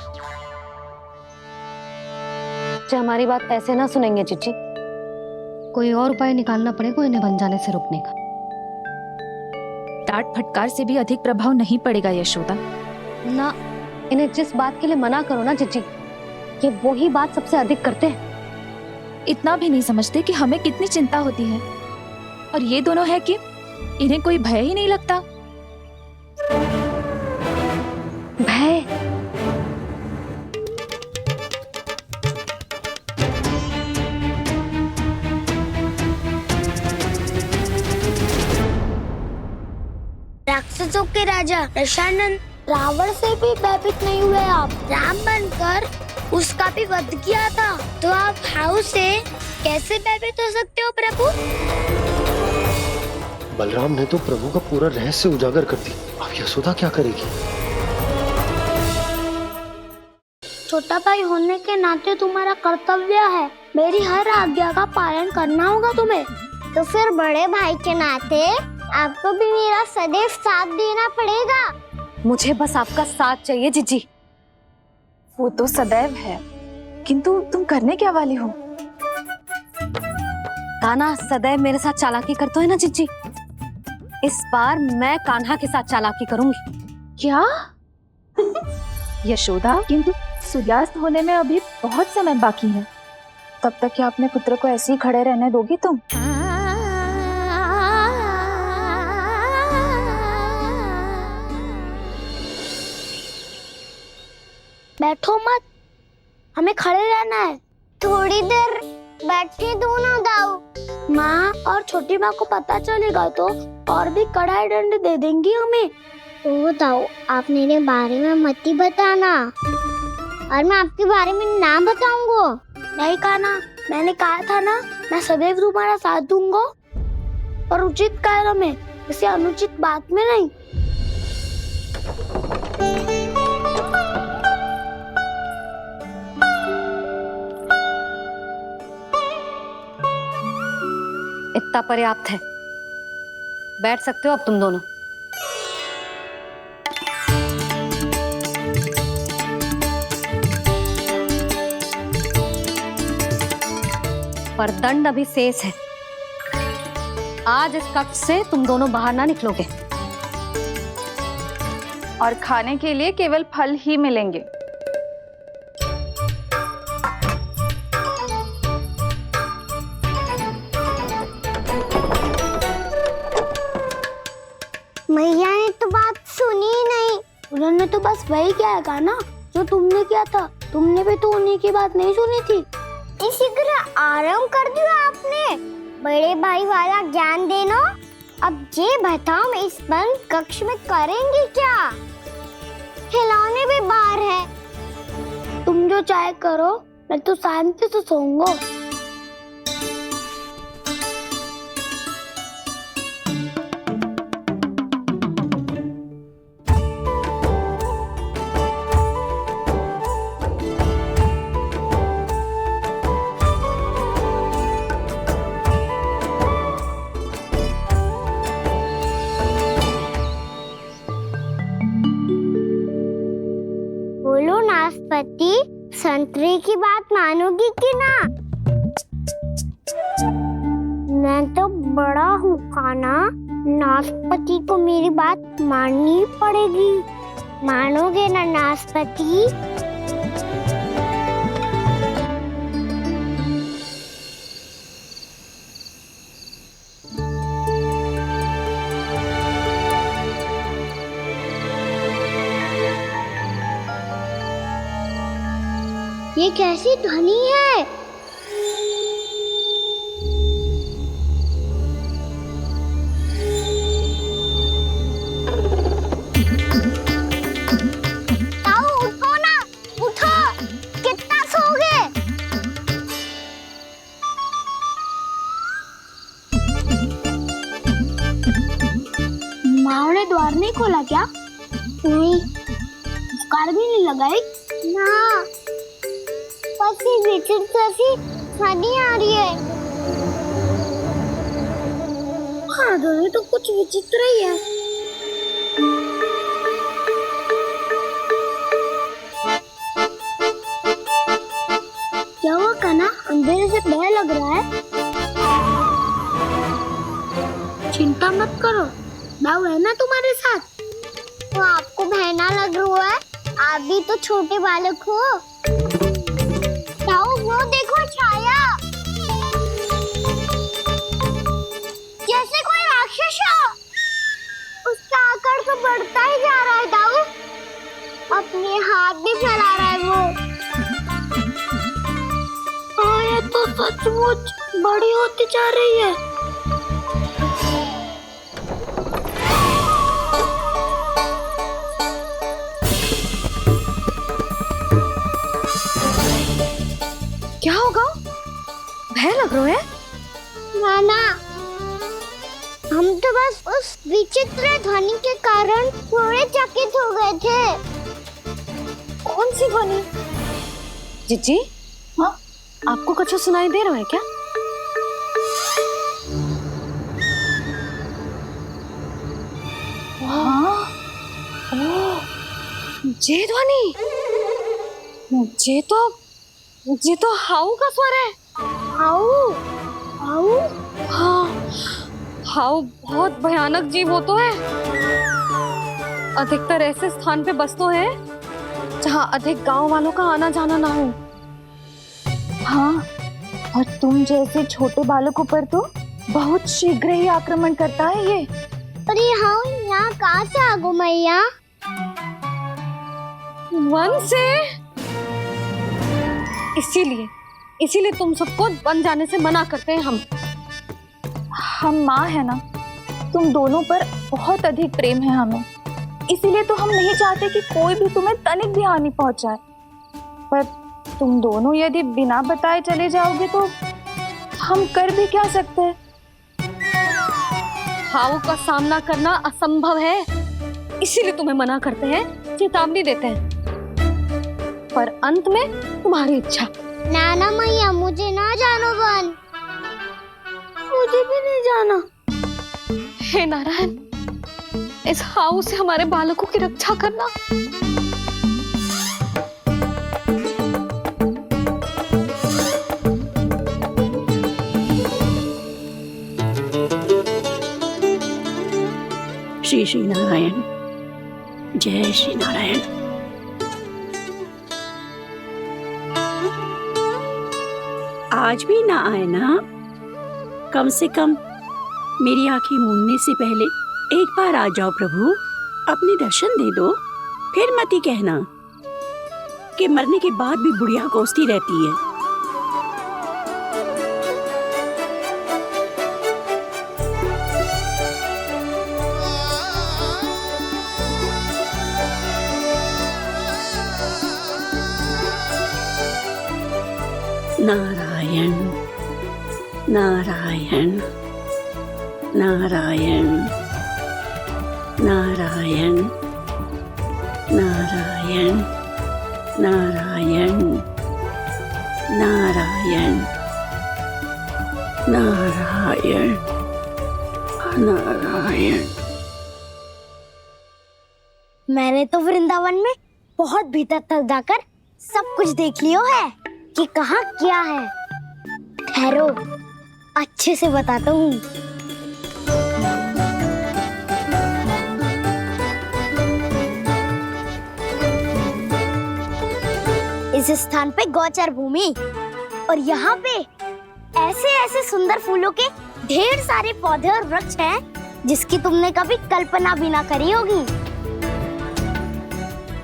हमारी बात ऐसे ना सुनेंगे चिच्ची, कोई और उपाय निकालना पड़ेगा इन्हें बन जाने से रोकने का। डांट फटकार से भी अधिक प्रभाव नहीं पड़ेगा यशोदा। ना, इन्हें जिस बात के लिए मना करो ना चिच्ची, ये वही बात सबसे अधिक करते हैं। इतना भी नहीं समझते कि हमें कितनी चिंता होती है, और ये दोनों है कि इन्हें कोई भय ही नहीं लगता। भय? राक्षसों के राजा दशानन रावण से भी भयभीत नहीं हुए आप। राम बनकर उसका भी वध किया था, तो आप हाउ से कैसे भयभीत हो सकते हो प्रभु? बलराम ने तो प्रभु का पूरा रहस्य उजागर कर दी, अब यशोदा क्या करेगी? छोटा भाई होने के नाते तुम्हारा कर्तव्य है, मेरी हर आज्ञा का पालन करना होगा तुम्हें। तो फिर बड़े भाई के नाते आपको भी मेरा सदैव साथ देना पड़ेगा। मुझे बस आपका साथ चाहिए जीजी। वो तो सदैव है, किंतु तुम करने क्या वाली हो? कान्हा सदैव मेरे साथ चालाकी करते है ना जीजी, इस बार मैं कान्हा के साथ चालाकी करूंगी। क्या? यशोदा, किंतु सूर्यास्त होने में अभी बहुत समय बाकी है, तब तक क्या अपने पुत्र को ऐसे ही खड़े रहने दोगी तुम? बैठो मत, हमें खड़े रहना है। थोड़ी देर बैठे दो ना दाऊ। माँ और छोटी माँ को पता चलेगा तो और भी कड़ा दंड दे देंगी हमें। ओ दाऊ, आप मेरे बारे में मत ही बताना, और मैं आपके बारे में ना बताऊंगा। नहीं कान्हा, मैंने कहा था ना, मैं सदैव तुम्हारा साथ दूंगा, और उचित कार्य में, किसी अनुचित बात में नहीं। इतना पर्याप्त है, बैठ सकते हो अब तुम दोनों। पर दंड अभी शेष है। आज इस कक्ष से तुम दोनों बाहर ना निकलोगे, और खाने के लिए केवल फल ही मिलेंगे। मैया ने तो बात सुनी ही नहीं, उन्होंने तो बस वही किया ना जो तुमने किया था। तुमने भी तो उन्हीं की बात नहीं सुनी थी। इसी तरह आराम कर दिया आपने। बड़े भाई वाला ज्ञान देना। अब ये बताओ इस बंद कक्ष में करेंगे क्या? खिलौने भी बाहर है। तुम जो चाहे करो, मैं तो शांति से सोऊंगा। बोलो नाशपाती, संतरे की बात मानोगी कि ना? मैं तो बड़ा हूँ काना, नाशपाती को मेरी बात माननी पड़ेगी। मानोगे ना नाशपाती? ये कैसी ध्वनि है? ताऊ उठो ना, उठो। कितना सोओगे? माँ ने द्वार नहीं खोला क्या? नहीं। कार भी नहीं लगाई? ना। बस ये विचित्र सी ध्वनि आ रही है। हाँ, ध्वनि तो कुछ विचित्र ही है। क्या हुआ कान्हा? अंधेरे से डर लग रहा है। चिंता मत करो, दाऊ है ना तुम्हारे साथ। तो आपको बहना लग रहा है? आप भी तो छोटे बालक हो। ताऊ वो देखो छाया, जैसे कोई राक्षस हो। उसका आकार तो बढ़ता ही जा रहा है ताऊ। अपने हाथ भी फैला रहा है वो। हाँ, ये तो सचमुच बड़ी होती जा रही है। क्या होगा? भय लग रहा है? नाना, हम तो बस उस विचित्र ध्वनि के कारण थोड़े चकित हो गए थे। कौन सी ध्वनि? जीजी, हाँ, आपको कुछ सुनाई दे रहा है क्या? हाँ, ओह, ये ध्वनि, ये तो हाउ का स्वर है। हाउ? हाउ? हाँ, हाउ बहुत भयानक जीव हो तो है। अधिकतर ऐसे स्थान पे बसते हैं जहाँ अधिक गांव वालों का आना जाना ना हो। हाँ, और तुम जैसे छोटे बालकों पर तो बहुत शीघ्र ही आक्रमण करता है ये। पर ये हाउ यहाँ कहाँ से आ गो मैया? वन से। इसीलिए तुम सबको वन जाने से मना करते हैं हम माँ है ना, तुम दोनों पर बहुत अधिक प्रेम है हमें, इसीलिए तो हम नहीं चाहते कि कोई भी तुम्हें तनिक भी हानि पहुंचाए। पर तुम दोनों यदि बिना बताए चले जाओगे तो हम कर भी क्या सकते हैं? हाउ का सामना करना असंभव है, इसीलिए तुम्हें मना करते हैं, चेतावनी देते हैं। पर अंत में तुम्हारी इच्छा। नाना मैया, मुझे ना जानो वन। मुझे भी नहीं जाना। हे नारायण, इस हाउ से हमारे बालकों की रक्षा करना। श्री श्री नारायण, जय श्री नारायण। आज भी ना आए ना? कम से कम मेरी आंखें मूंदने से पहले एक बार आ जाओ प्रभु, अपने दर्शन दे दो, फिर मत ही कहना। के मरने के बाद भी बुढ़िया कोसती रहती है। नारायण नारायण नारायण नारायण नारायण नारायण नारायण नारायण नारायण। मैंने तो वृंदावन में बहुत भीतर तक जाकर सब कुछ देख लियो है कि कहाँ क्या है। ठहरो, अच्छे से बताता हूँ। इस स्थान पे गौचर भूमि और यहाँ पे ऐसे ऐसे सुंदर फूलों के ढेर सारे पौधे और वृक्ष हैं जिसकी तुमने कभी कल्पना भी ना करी होगी।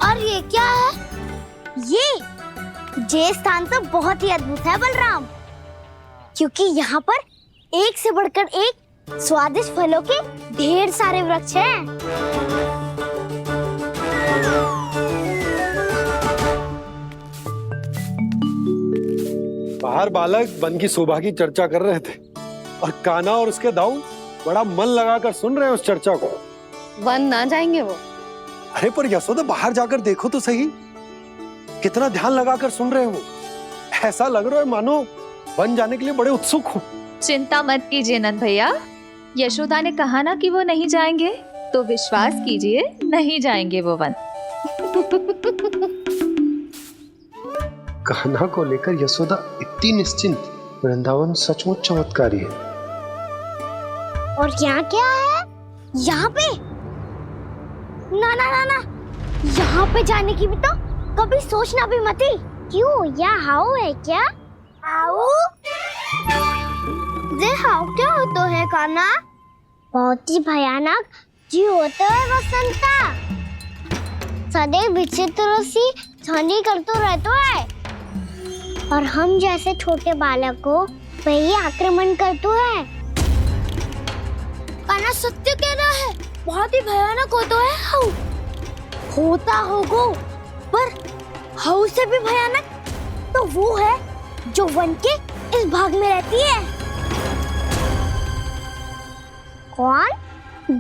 और ये क्या है? ये स्थान तो बहुत ही अद्भुत है बलराम, क्योंकि यहाँ पर एक से बढ़कर एक स्वादिष्ट फलों के ढेर सारे वृक्ष हैं। बाहर बालक वन की शोभा की चर्चा कर रहे थे और कान्हा और उसके दाऊ बड़ा मन लगाकर सुन रहे हैं उस चर्चा को। वन ना जाएंगे वो? अरे पर यशोदा, बाहर जाकर देखो तो सही, कितना ध्यान लगाकर सुन रहे हो। ऐसा लग रहा है मानो वन जाने के लिए बड़े उत्सुक हो। चिंता मत कीजिए नंद भैया, यशोदा ने कहा ना कि वो नहीं जाएंगे, तो विश्वास कीजिए नहीं जाएंगे वो वन। कान्हा को लेकर यशोदा इतनी निश्चिंत, वृंदावन सचमुच चमत्कारी है। और यहाँ क्या है? यहाँ पे ना ना ना ना, यहाँ पे जाने की भी तो कभी सोचना भी मत ही। क्यों, यहाँ हाउ है क्या? हाउ? ये हाउ क्या होता है कान्हा? बहुत ही भयानक जी होता है वसंता। सदैव विचित्र सी ध्वनि करते रहता है और हम जैसे छोटे बालक को वही आक्रमण करते है। कान्हा सत्य कह रहा है, बहुत ही भयानक होता है हाउ। होता होगा, पर हाउ से भी भयानक तो वो है जो वन के इस भाग में रहती है। कौन?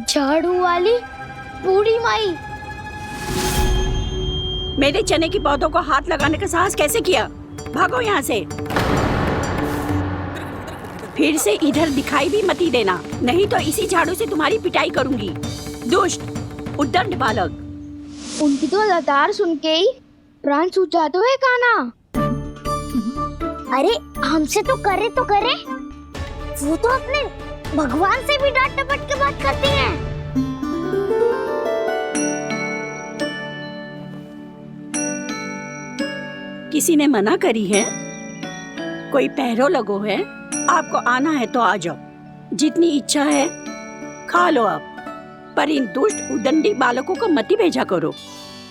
झाड़ू वाली बूढ़ी माई। मेरे चने की पौधों को हाथ लगाने का साहस कैसे किया? भागो यहाँ से। फिर से इधर दिखाई भी मत ही देना, नहीं तो इसी झाड़ू से तुम्हारी पिटाई करूंगी। दुष्ट उद्दंड बालक। उनकी तो लतार सुन के ही प्राण सूझ जाते हुए कान्हा। अरे हमसे तो करे, वो तो अपने भगवान से भी डांट डपट के बात करती हैं। किसी ने मना करी है? कोई पहरो लगो है? आपको आना है तो आ जाओ, जितनी इच्छा है खा लो आप, पर इन दुष्ट उदंडी बालकों को मत ही भेजा करो।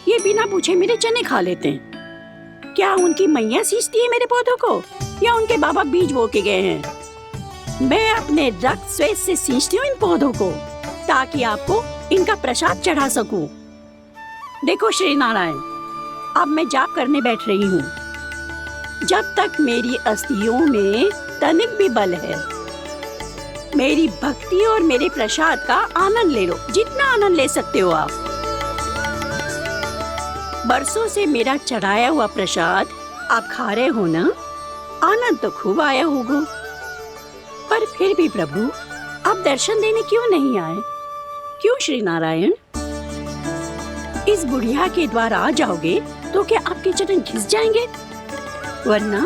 ये बिना पूछे मेरे चने खा लेते हैं। क्या उनकी मैया सींचती है मेरे पौधों को, या उनके बाबा बीज बो के गए हैं? मैं अपने रक्त स्वेद से सींचती हूँ इन पौधों को, ताकि आपको इनका प्रसाद चढ़ा सकूं। देखो श्री नारायण, अब मैं जाप करने बैठ रही हूँ। जब तक मेरी अस्थियों में तनिक भी बल है, मेरी भक्ति और मेरे प्रसाद का आनंद ले लो, जितना आनंद ले सकते हो आप। बरसों से मेरा चढ़ाया हुआ प्रसाद आप खा रहे हो ना, आनंद तो खूब आया होगा। पर फिर भी प्रभु, आप दर्शन देने क्यों नहीं आए? क्यों श्री नारायण? इस बुढ़िया के द्वार आ जाओगे तो क्या आपके चरण घिस जाएंगे? वरना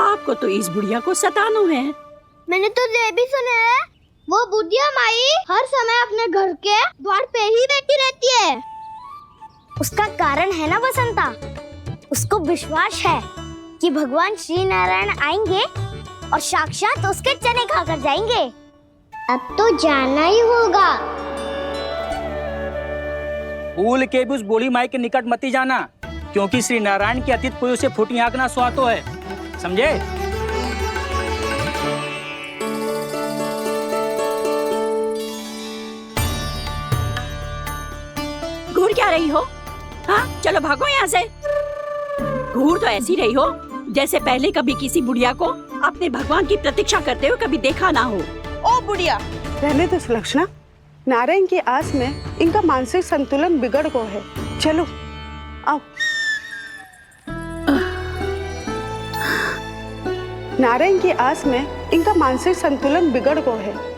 आपको तो इस बुढ़िया को सताना है। मैंने तो ये भी सुना है, वो बुढ़िया माई हर समय अपने घर के द्वार पे ही बैठी रहती है। उसका कारण है ना बसंता, उसको विश्वास है कि भगवान श्री नारायण आएंगे और साक्षात उसके चने खाकर जाएंगे। अब तो जाना ही होगा। भूल के भी उस बूढ़ी माई के निकट मत ही जाना, क्योंकि श्री नारायण की अतीत पुरुष से फूटी आंकना स्वातो है, समझे? घूर क्या रही हो? हाँ, चलो भागो यहाँ से। घूर तो ऐसी रही हो जैसे पहले कभी किसी बुढ़िया को अपने भगवान की प्रतीक्षा करते हुए कभी देखा ना हो। ओ बुढ़िया, रहने दो सुलक्षणा। नारायण की आस में इनका मानसिक संतुलन बिगड़ गया है। चलो आओ। नारायण की आस में इनका मानसिक संतुलन बिगड़ गया है।